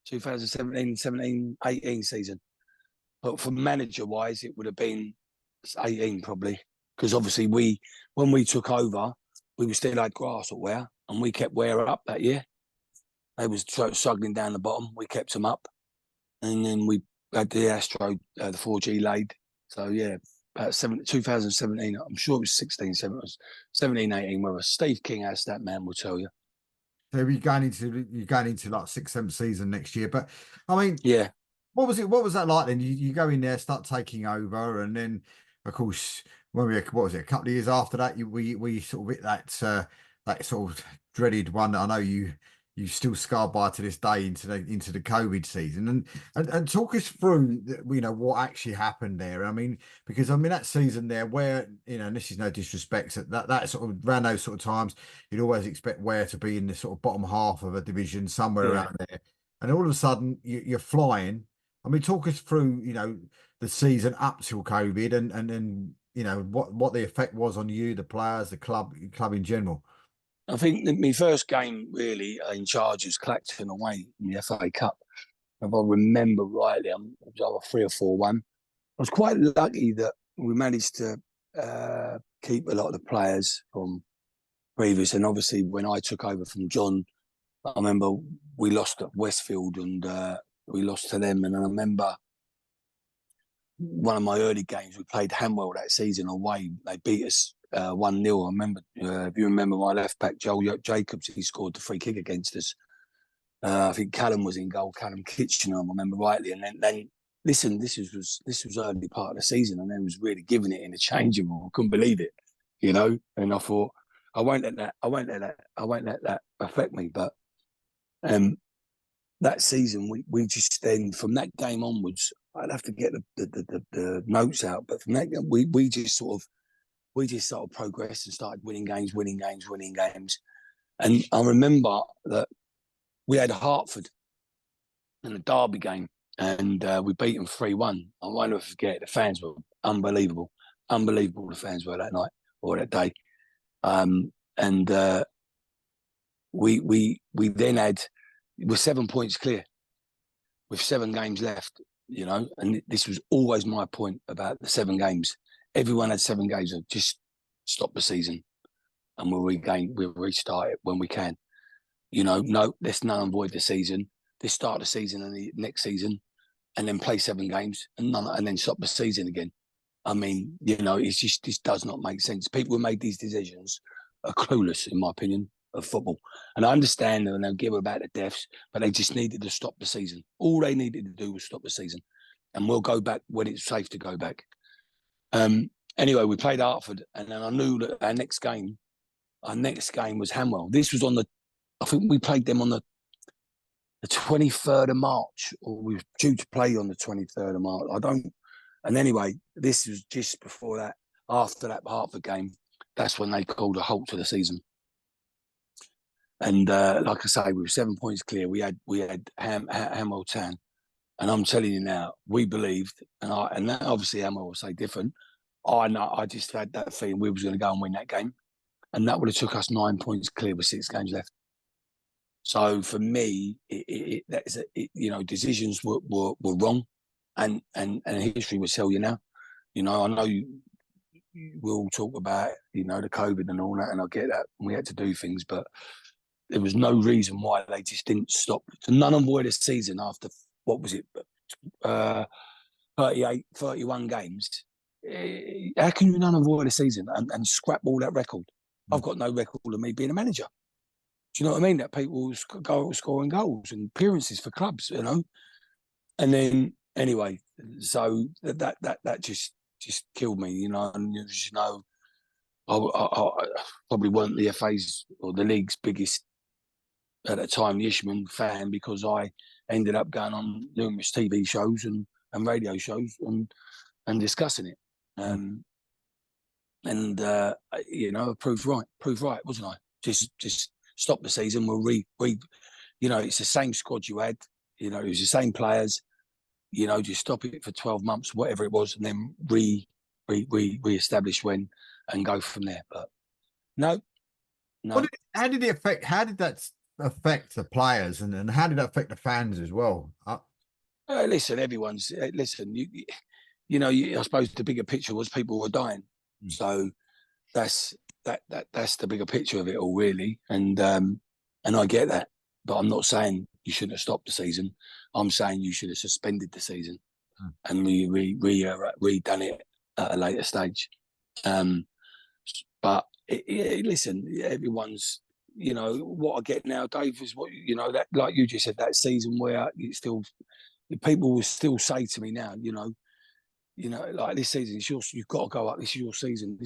B: 17-18 season. But for manager-wise, it would have been 18 probably. Because obviously when we took over, we still had grass at Ware, and we kept Ware up that year. They was struggling down the bottom. We kept them up. And then we had the Astro, the 4G laid. So, yeah, about 2017, I'm sure it was 17, 18, where Steve King, as that man will tell you.
A: So you're going into like 6th, 7th season next year. But I mean,
B: yeah.
A: What was that like then? You go in there, start taking over, and then of course what was it, a couple of years after that, we sort of hit that sort of dreaded one that I know you still scarred by to this day into the COVID season, and talk us through what actually happened there. I mean, because that season there where and this is no disrespect, that sort of around those sort of times you'd always expect Ware to be in the sort of bottom half of a division somewhere around there, and all of a sudden you're flying. I mean, talk us through, the season up till COVID, and then what the effect was on you, the players, the club in general.
B: I think my first game really in charge was Clacton away in the FA Cup. If I remember rightly, it was either 3 or 4-1. I was quite lucky that we managed to keep a lot of the players from previous. And obviously, when I took over from John, I remember we lost at Westfield and we lost to them. And I remember one of my early games, we played Hanwell that season away. They beat us 1-0. I remember, if you remember my left back, Joel Jacobs, he scored the free kick against us. I think Callum was in goal, Callum Kitchener, I remember rightly. And then listen, this was early part of the season, and then was really giving it in a changing room. I couldn't believe it, And I thought, I won't let that affect me. But that season, we just then, from that game onwards, I'd have to get the notes out, but from that we just sort of progressed and started winning games. And I remember that we had Hertford in a derby game, and we beat them 3-1. I won't ever forget, the fans were unbelievable. The fans were that night or that day. We then we're 7 points clear with 7 games left, and this was always my point about the 7 games. Everyone had 7 games of just stop the season and we'll restart it when we can. No, let's null and void the season. Let's start the season and the next season and then play 7 games and then stop the season again. I mean, it's just, this does not make sense. People who made these decisions are clueless, in my opinion, of football. And I understand that they'll give about the deaths, but they just needed to stop the season. All they needed to do was stop the season. And we'll go back when it's safe to go back. Anyway, we played Hertford, and then I knew that our next game was Hanwell. This was I think we played them on the 23rd of March, or we were due to play on the 23rd of March. And anyway, this was just before that, after that Hertford game, that's when they called a halt to the season. And like I say, we were 7 points clear. We had Hanwell Town, and I'm telling you now, we believed, and that obviously Hanwell will say different. I know. I just had that feeling we was going to go and win that game, and that would have took us 9 points clear with 6 games left. So for me, decisions were wrong, and history will tell you now. I know we'll talk about the COVID and all that, and I get that we had to do things, but there was no reason why they just didn't stop. To none and void a season after what was it, 38, 31 games. How can you none and void a season and scrap all that record? I've got no record of me being a manager. Do you know what I mean? That people go scoring goals and appearances for clubs, And then anyway, so that just killed me, And I probably weren't the FA's or the league's biggest at the time the Ishman fan, because I ended up going on numerous TV shows and radio shows and discussing it. Proved right, wasn't I? Just stop the season. We'll it's the same squad you had. It was the same players. Just stop it for 12 months, whatever it was, and then re-establish when and go from there. But no.
A: How did that affect the players, and how did that affect the fans as well?
B: Listen, everyone's listen. I suppose the bigger picture was people were dying, so that's the bigger picture of it all, really. And I get that, but I'm not saying you shouldn't have stopped the season. I'm saying you should have suspended the season and redone it at a later stage. But listen, everyone's. What I get now, Dave, is what that, like you just said, that season where people will still say to me now, like this season, you've got to go up. This is your season.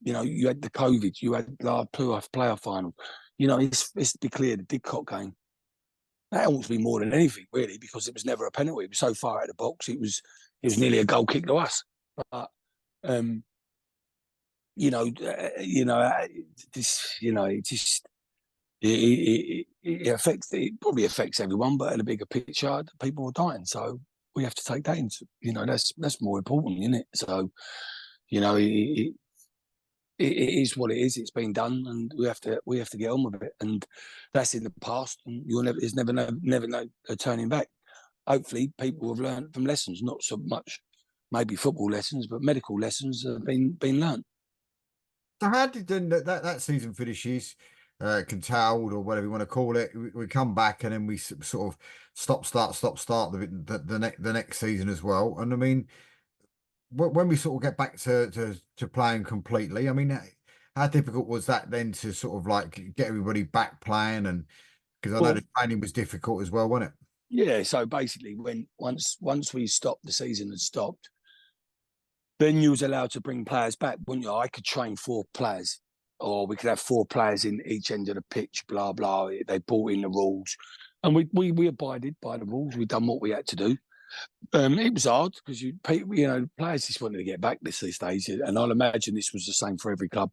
B: You had the COVID, you had the playoff final. It's to be clear, the Didcot game, that ought to be more than anything, really, because it was never a penalty. It was so far out of the box. It was nearly a goal kick to us. But it probably affects everyone, but in a bigger picture, people are dying. So we have to take that into, that's more important, isn't it? So, it is what it is. It's been done, and we have to get on with it. And that's in the past, and there's never no turning back. Hopefully, people have learned from lessons, not so much maybe football lessons, but medical lessons have been learned.
A: So how did that season finishes? Contained or whatever you want to call it. We come back and then we sort of stop start the next season as well. And I mean, when we sort of get back to playing completely, I mean, how difficult was that then to sort of like get everybody back playing? And because I know the training was difficult as well, wasn't it?
B: Yeah. So basically, once we stopped, the season had stopped, then you was allowed to bring players back, wouldn't you? I could train 4 players, or we could have 4 players in each end of the pitch, blah, blah. They brought in the rules. And we abided by the rules. We done what we had to do. It was hard because players just wanted to get back these days. And I'll imagine this was the same for every club.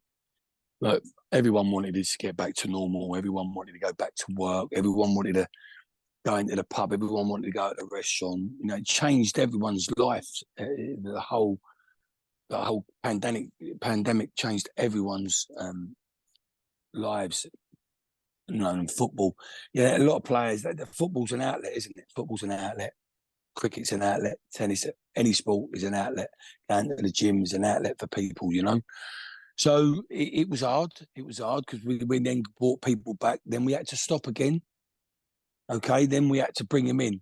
B: Like, everyone wanted to get back to normal. Everyone wanted to go back to work. Everyone wanted to go into the pub. Everyone wanted to go to the restaurant. It changed everyone's life. The whole pandemic changed everyone's lives. In football, a lot of players. Football's an outlet, isn't it? Football's an outlet. Cricket's an outlet. Tennis, any sport is an outlet. Going to the gym is an outlet for people. So it was hard. It was hard because we then brought people back. Then we had to stop again. Okay. Then we had to bring them in,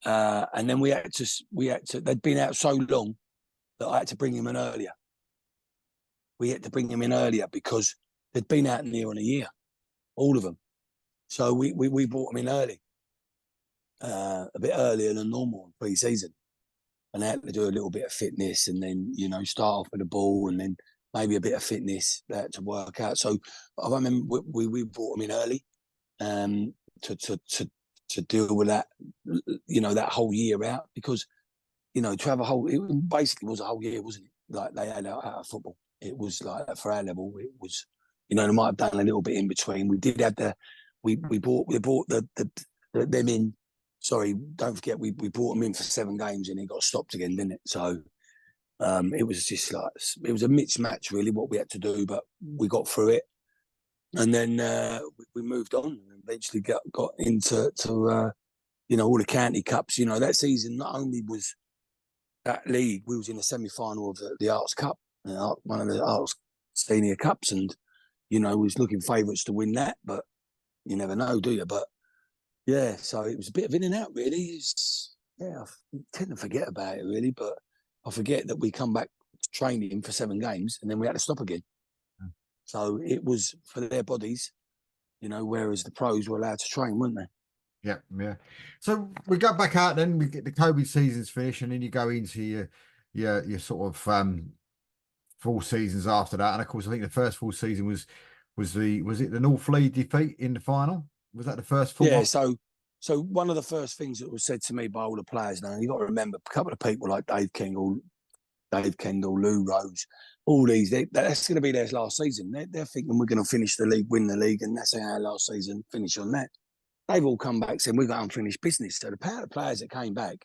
B: and then we had to. They'd been out so long that I had to bring him in earlier. We had to bring him in earlier because they'd been out near on a year, all of them. So we brought them in early, a bit earlier than normal pre-season, and they had to do a little bit of fitness, and then start off with the ball, and then maybe a bit of fitness to work out. So I remember we brought them in early, to deal with that, that whole year out, because to have it basically was a whole year, wasn't it? Like they had out of football. It was like for our level, it was, they might have done a little bit in between. We did have we brought them in. Sorry, don't forget, we brought them in for 7 games and it got stopped again, didn't it? So It was just like, it was a mismatch really what we had to do, but we got through it. And then we moved on and eventually got into all the county cups. That season not only was that league, we was in the semi-final of the Arts Cup, one of the Arts Senior Cups, and we was looking favourites to win that, but you never know, do you? But yeah, so it was a bit of in and out, really. I tend to forget about it, really, but I forget that we come back to training for 7 games and then we had to stop again. So it was for their bodies, whereas the pros were allowed to train, weren't they?
A: Yeah, yeah. So we go back out, then we get the COVID seasons finished, and then you go into your sort of full seasons after that. And of course, I think the first full season was it the North Leigh defeat in the final? Was that the first full
B: Yeah.
A: one?
B: So one of the first things that was said to me by all the players, now you got to remember a couple of people like Dave Kendall, Lou Rose, all these. That's going to be their last season. They're thinking we're going to finish the league, win the league, and that's our last season. Finish on that. They've all come back saying we've got unfinished business. So the power of players that came back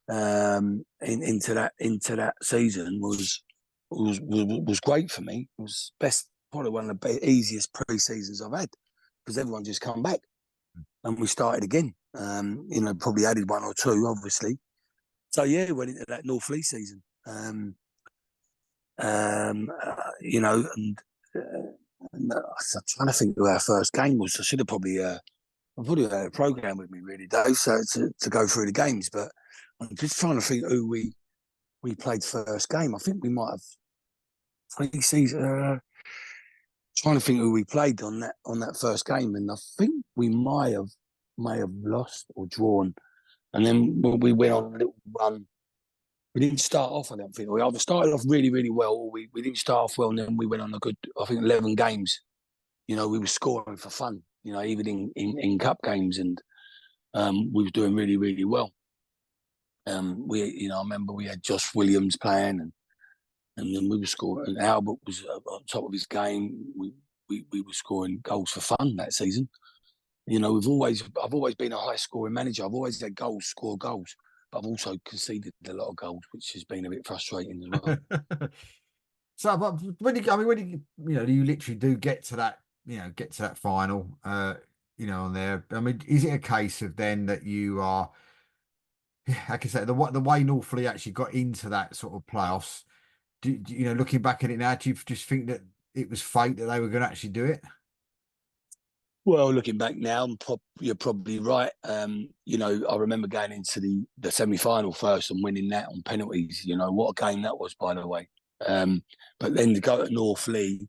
B: into that season was great for me. It was probably one of the easiest pre-seasons I've had because everyone just come back and we started again. Probably added 1 or 2, obviously. So yeah, went into that North Leigh season. And I'm trying to think who our first game was. I should have probably had a program with me really, Dave, so to go through the games. But I'm just trying to think who we played first game. I think we might have pre-season. Trying to think who we played on that first game, and I think we may have lost or drawn. And then we went on a little run. We didn't start off, I don't think. We either started off really, really well, or we didn't start off well, and then we went on a good, I think, 11 games. We were scoring for fun, even in cup games, and we were doing really, really well. I remember we had Josh Williams playing, and then we were scoring. And Albert was on top of his game. We were scoring goals for fun that season. I've always been a high scoring manager. I've always had goals, score goals, but I've also conceded a lot of goals, which has been a bit frustrating as well.
A: So, but when you literally do get to that final, on there. I mean, is it a case of then that you are, like I said, the way North Leigh actually got into that sort of playoffs? Looking back at it now, do you just think that it was fate that they were going to actually do it?
B: Well, looking back now, you're probably right. I remember going into the semi-final first and winning that on penalties. What a game that was, by the way. But then to go to North Leigh,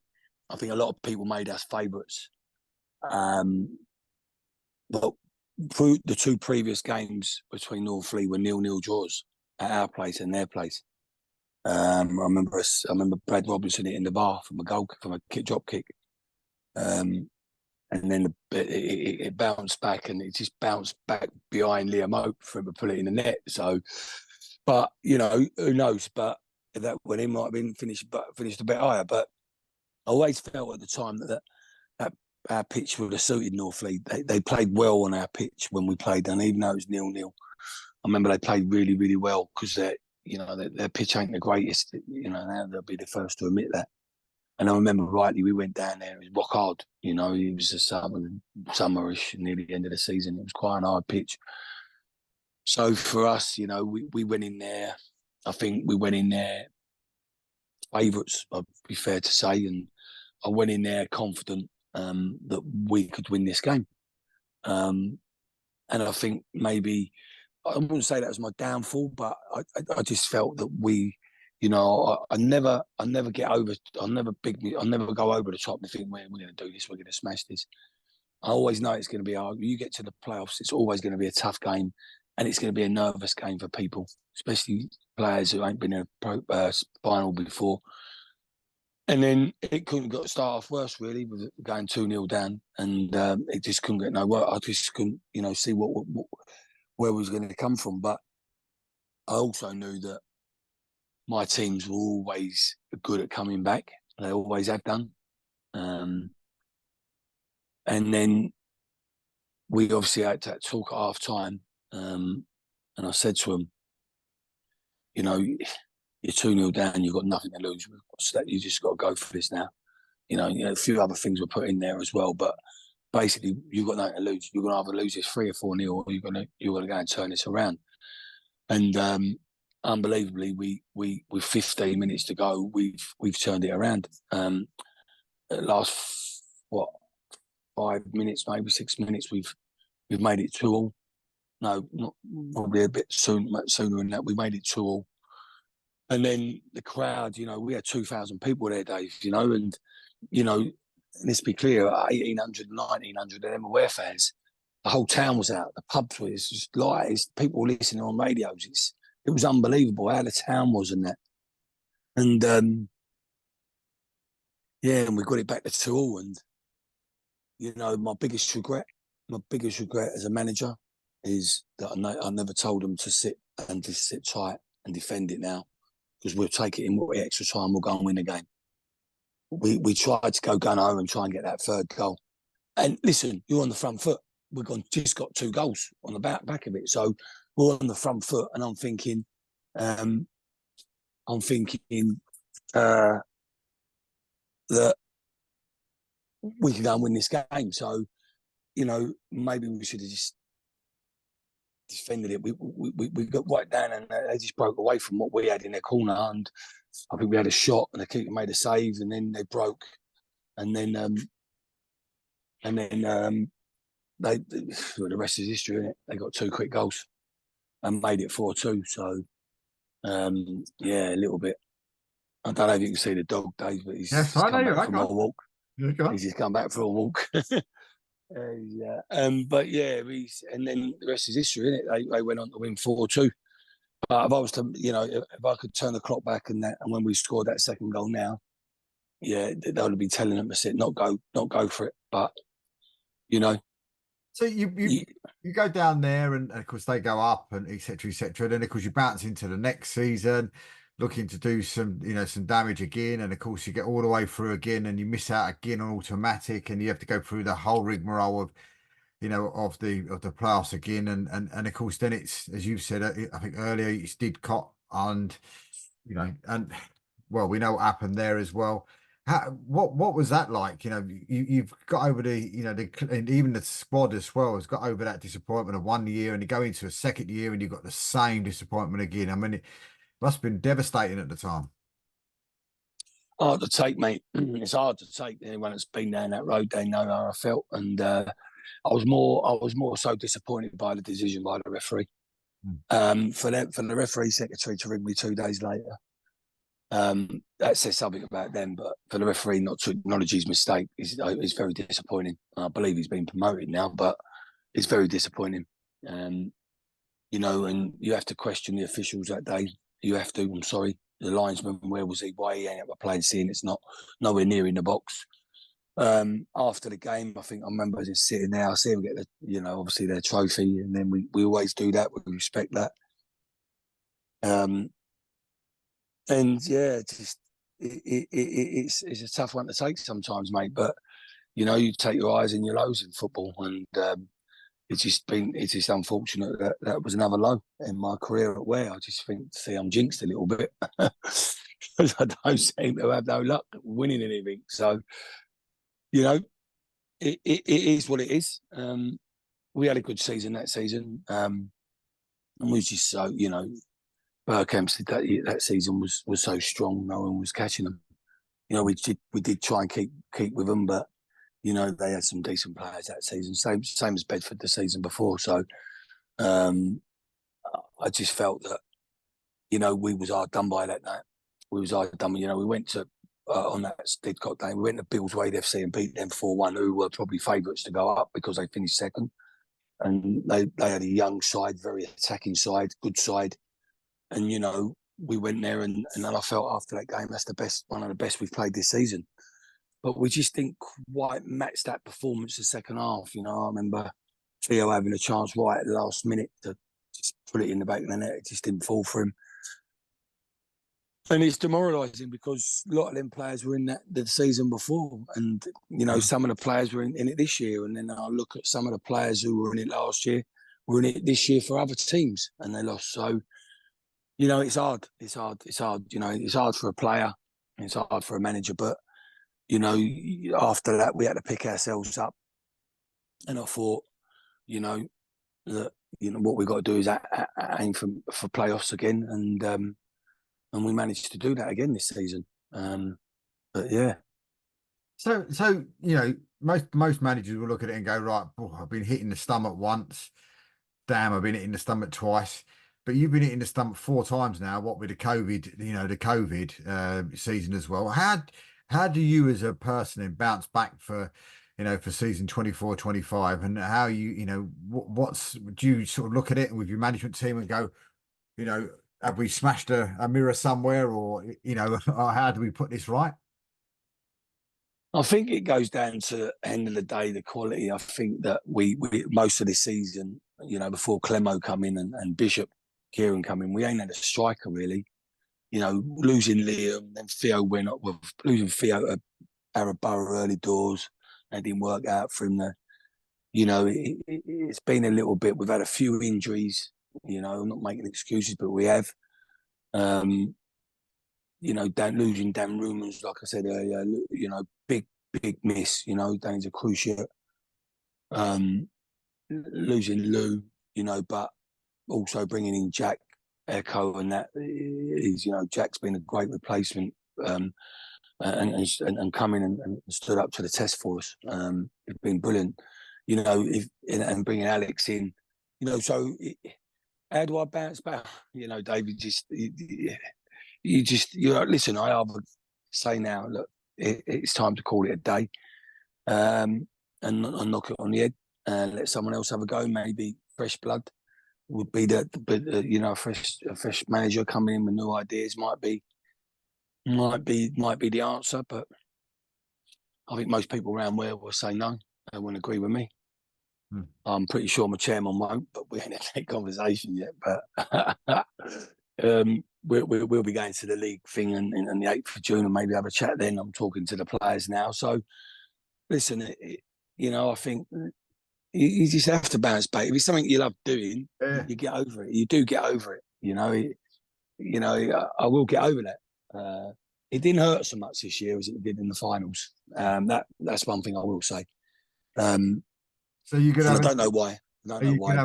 B: I think a lot of people made us favourites. But the 2 previous games between North Leigh were 0-0 draws at our place and their place. I remember Brad Robinson hitting the bar from a drop kick. And then it bounced back, and it just bounced back behind Liam Hope for him to put it in the net. So, but who knows? But that when he might have been finished a bit higher. But I always felt at the time that our pitch would have suited North Leigh. They played well on our pitch when we played, and even though it was 0-0, I remember they played really, really well because their pitch ain't the greatest. Now they'll be the first to admit that. And I remember rightly, we went down there. It was rock hard. It was a summerish near the end of the season. It was quite an hard pitch. So for us, we went in there. I think we went in there favourites, I'd be fair to say. And I went in there confident that we could win this game. And I think maybe, I wouldn't say that was my downfall, but I just felt that we, I never get over. I'll never go over the top and think we're going to do this. We're going to smash this. I always know it's going to be hard. You get to the playoffs, it's always going to be a tough game, and it's going to be a nervous game for people, especially players who ain't been in a final before. And then it couldn't start off worse, really, with going 2-0 down, and it just couldn't get no worse. I just couldn't, see where we was going to come from. But I also knew that my teams were always good at coming back. They always have done. And then we obviously had that talk at half time. And I said to him, you're 2-0 down, you've got nothing to lose. You just got to go for this now. A few other things were put in there as well, but basically you've got nothing to lose. You're going to either lose this 3 or 4-0, or you're going to go and turn this around. And unbelievably, we with 15 minutes to go, we've turned it around. At last 5 minutes, maybe 6 minutes, we've made it 2-2. No, not probably a bit sooner than that. We made it 2-2. And then the crowd, we had 2,000 people there, Dave, and, let's be clear, 1,800, 1,900 of them aware fans. The whole town was out. The pubs were just lights. People were listening on radios. It was unbelievable how the town was and that. And, and we got it back to 2-2. And, my biggest regret as a manager is that I never told them to sit tight and defend it now, because we'll take it in extra time. We'll go and win the game. We tried to go gun-ho and try and get that third goal. And listen, you're on the front foot. We've just got 2 goals on the back of it. So we're on the front foot, and I'm thinking that we can go and win this game. So, maybe we should have just defended it. We got right down, and they just broke away from what we had in their corner. And I think we had a shot, and the keeper made a save, and then they broke. And then the rest is history, isn't it? They got 2 quick goals and made it 4-2. So, a little bit. I don't know if you can see the dog, Dave, but he's just come back from a walk. He's just come back for a walk. But yeah, and then the rest is history, isn't it? They went on to win 4-2. But if I was to, if I could turn the clock back and when we scored that second goal now, they would have been telling them to sit, not go for it. But
A: So you go down there, and of course they go up, and etc. etc. Then of course you bounce into the next season, looking to do some damage again, and of course you get all the way through again, and you miss out again on automatic, and you have to go through the whole rigmarole of of the playoffs again, and of course then it's, as you've said, I think earlier, it's Didcot, and and well, we know what happened there as well. What was that like? You've got over and even the squad as well has got over that disappointment of 1 year, and you go into a second year and you've got the same disappointment again. I mean, it must have been devastating at the time.
B: Hard to take, mate. It's hard to take. Anyone that's been down that road, they know how I felt, and I was more so disappointed by the decision by the referee. For the referee secretary to ring me 2 days later, that says something about them. But for the referee not to acknowledge his mistake is very disappointing. I believe he's been promoted now, but it's very disappointing. And you have to question the officials that day. You have to. I'm sorry. The linesman, where was he? Why he ain't up playing? Seeing it's not nowhere near in the box. After the game, I think I remember just sitting there. I see him get obviously their trophy, and then we always do that. We respect that. It's a tough one to take sometimes, mate. But you take your highs and your lows in football, and it's just unfortunate that was another low in my career at Ware. I just see I'm jinxed a little bit because I don't seem to have no luck winning anything. So, it is what it is. We had a good season that season, and we just so Bergkamp's that season was so strong. No one was catching them. We did try and keep with them, but they had some decent players that season. Same as Bedford the season before. So I just felt that we was hard done by that night. We was hard done. We went to on that Didcot day. We went to Billswade FC and beat them 4-1, who were probably favourites to go up because they finished second. And they had a young side, very attacking side, good side. And, we went there and I felt after that game, that's one of the best we've played this season. But we just didn't quite match that performance the second half. I remember Theo having a chance right at the last minute to just put it in the back of the net. It just didn't fall for him. And it's demoralising because a lot of them players were in the season before. And, some of the players were in it this year. And then I look at some of the players who were in it last year, were in it this year for other teams, and they lost. So, You know, it's hard. It's hard. It's hard. You know, it's hard for a player. It's hard for a manager. But you know, after that, we had to pick ourselves up, and I thought, you know, that what we got to do is aim for playoffs again, and we managed to do that again this season. But yeah,
A: So most managers will look at it and go, right, oh, I've been hit in the stomach once. Damn, I've been hit in the stomach twice. But you've been hit in the stomach 4 times now. What with the COVID, the COVID season as well. How do you as a person then bounce back for season 24-25, and how what's do you sort of look at it with your management team and go, have we smashed a mirror somewhere, or or how do we put this right?
B: I think it goes down to the end of the day the quality. I think that we most of this season, before Clemo come in and Bishop Kieran come in, we ain't had a striker really. Losing Liam, then Theo went up with losing Theo to Araborough early doors. That didn't work out for him. It's been a little bit. We've had a few injuries. I'm not making excuses, but we have. Losing Dan Rumans, like I said earlier, big miss. Dan's a cruciate. Losing Lou, but also bringing in Jack Echo, and that is, Jack's been a great replacement, and come in and stood up to the test for us. It's been brilliant, and bringing Alex in, how do I bounce back? David, listen. I either say now, look, it's time to call it a day, and knock it on the head, and let someone else have a go. Maybe fresh blood would be a fresh manager coming in with new ideas might be the answer. But I think most people around where will say no. They wouldn't agree with me. I'm pretty sure my chairman won't, but we ain't had that conversation yet. But we'll be going to the league thing on the 8th of June and maybe have a chat then. I'm talking to the players now. So, listen, I think you just have to bounce back. If it's something you love doing, you get over it. You do get over it. I will get over that. It didn't hurt so much this year as it did in the finals. That's one thing I will say.
A: So you could
B: I don't know why.
A: Are you gonna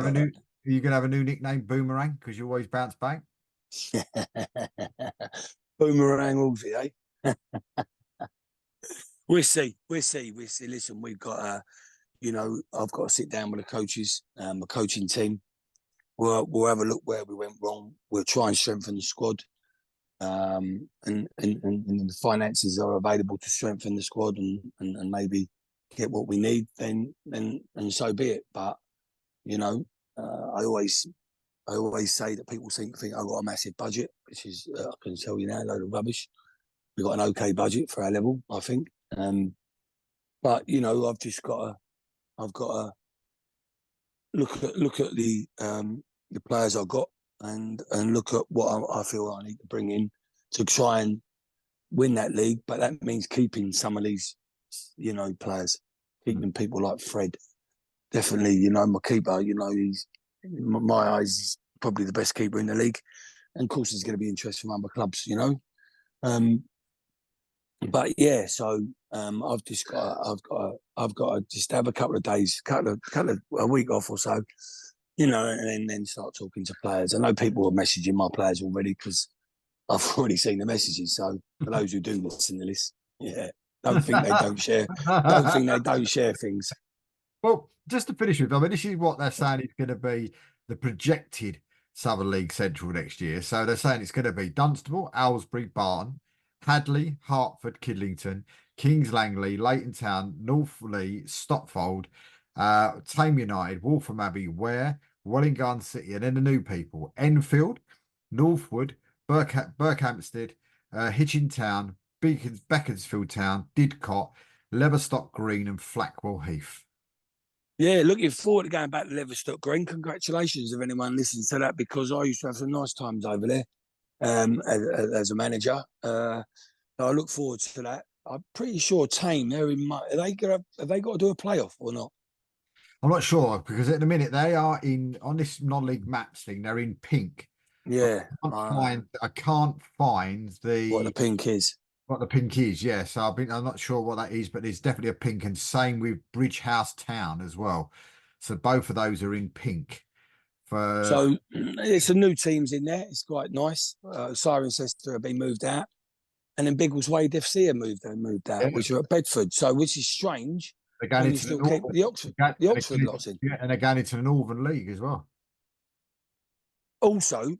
A: have a new nickname, Boomerang, because you always bounce back?
B: Boomerang Halsey, eh? We'll see. Listen, we've got I've got to sit down with the coaches, the coaching team. We'll have a look where we went wrong. We'll try and strengthen the squad. And the finances are available to strengthen the squad and maybe get what we need, then so be it. But I always say that people think I've got a massive budget, which is I can tell you now, a load of rubbish. We've got an okay budget for our level, I think. But I've got to look at the players I've got and look at what I feel I need to bring in to try and win that league. But that means keeping some of these, players, keeping people like Fred. Definitely, my keeper, he's, in my eyes, he's probably the best keeper in the league. And of course, there's going to be interest from other clubs, But yeah, so I've got to just have a couple of days, a week off or so, and then start talking to players. I know people are messaging my players already because I've already seen the messages. So for those who do listen to this, don't think they don't share. Don't think they don't share things.
A: Well, just to finish with, this is what they're saying is going to be the projected Southern League Central next year. So they're saying it's going to be Dunstable, Aylesbury, Barton, Hadley, Hertford, Kidlington, Kings Langley, Leighton Town, Northleigh, Stotfold, Tame United, Waltham Abbey, Ware, Wellingarn City, and then the new people: Enfield, Northwood, Berkhamsted, Hitchin Town, Beaconsfield Town, Didcot, Leverstock Green, and Flackwell Heath.
B: Yeah, looking forward to going back to Leverstock Green. Congratulations if anyone listens to that, because I used to have some nice times over there as a manager. So I look forward to that. I'm pretty sure Tame, have they got to do a playoff or not?
A: I'm not sure, because at the minute they are on this non-league maps thing, they're in pink.
B: Yeah.
A: I can't find
B: What the pink is.
A: what the pink is. Yeah, so I'm not sure what that is, but there's definitely a pink, and same with Bridge House Town as well. So both of those are in pink. For
B: So it's some new teams in there. It's quite nice. Cirencester have been moved out, and then Biggleswade FC have moved out,
A: yeah,
B: which are at Bedford. So which is strange
A: they're going
B: when you
A: into the
B: still keep
A: North,
B: The Oxford lots in.
A: yeah, and they're going into the Northern League as well.
B: Also,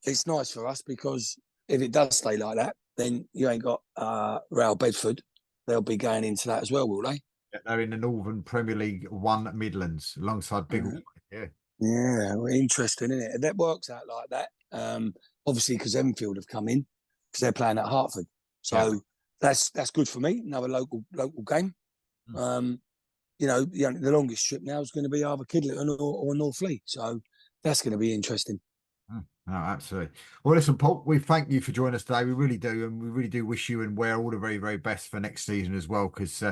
B: it's nice for us because if it does stay like that, then you ain't got Real Bedford. They'll be going into that as well, will they?
A: Yeah, they're in the Northern Premier League One Midlands alongside Biggleswade. Yeah,
B: Yeah, well, interesting, isn't it? If that works out like that, obviously because Enfield have come in because they're playing at Hertford,
A: yeah.
B: so that's good for me. Another local game.
A: Mm.
B: The longest trip now is going to be either Kidlington or Northfleet, so that's going to be interesting.
A: No, absolutely. Well, listen, Paul, we thank you for joining us today. We really do, and we really do wish you and Ware all the very, very best for next season as well, because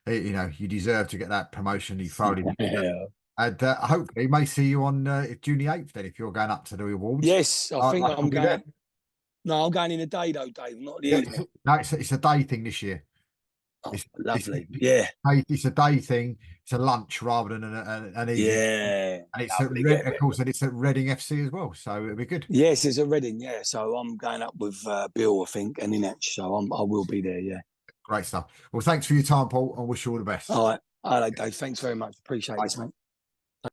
A: you deserve to get that promotion. You thoroughly deserve.
B: Yeah.
A: And hopefully, may see you on June the 8th then if you're going up to the awards.
B: Yes, I think
A: I'll
B: I'm
A: be there.
B: going. No, I'm going in the day though, Dave, not the
A: Yeah,
B: evening.
A: no, it's a day thing this year.
B: Oh,
A: It's,
B: lovely. Yeah,
A: it's a day thing. It's a lunch rather than an evening.
B: yeah,
A: And it's
B: lovely. Get a
A: of
B: bit.
A: course, and it's at Reading FC as well. So it'll be good.
B: Yes, it's a Reading. Yeah, so I'm going up with Bill, I think, and Inetch. So I will be there. Yeah.
A: Great stuff. Well, thanks for your time, Paul. I wish you all the best.
B: All right, Dave. Thanks very much. Appreciate
A: Bye.
B: this, mate.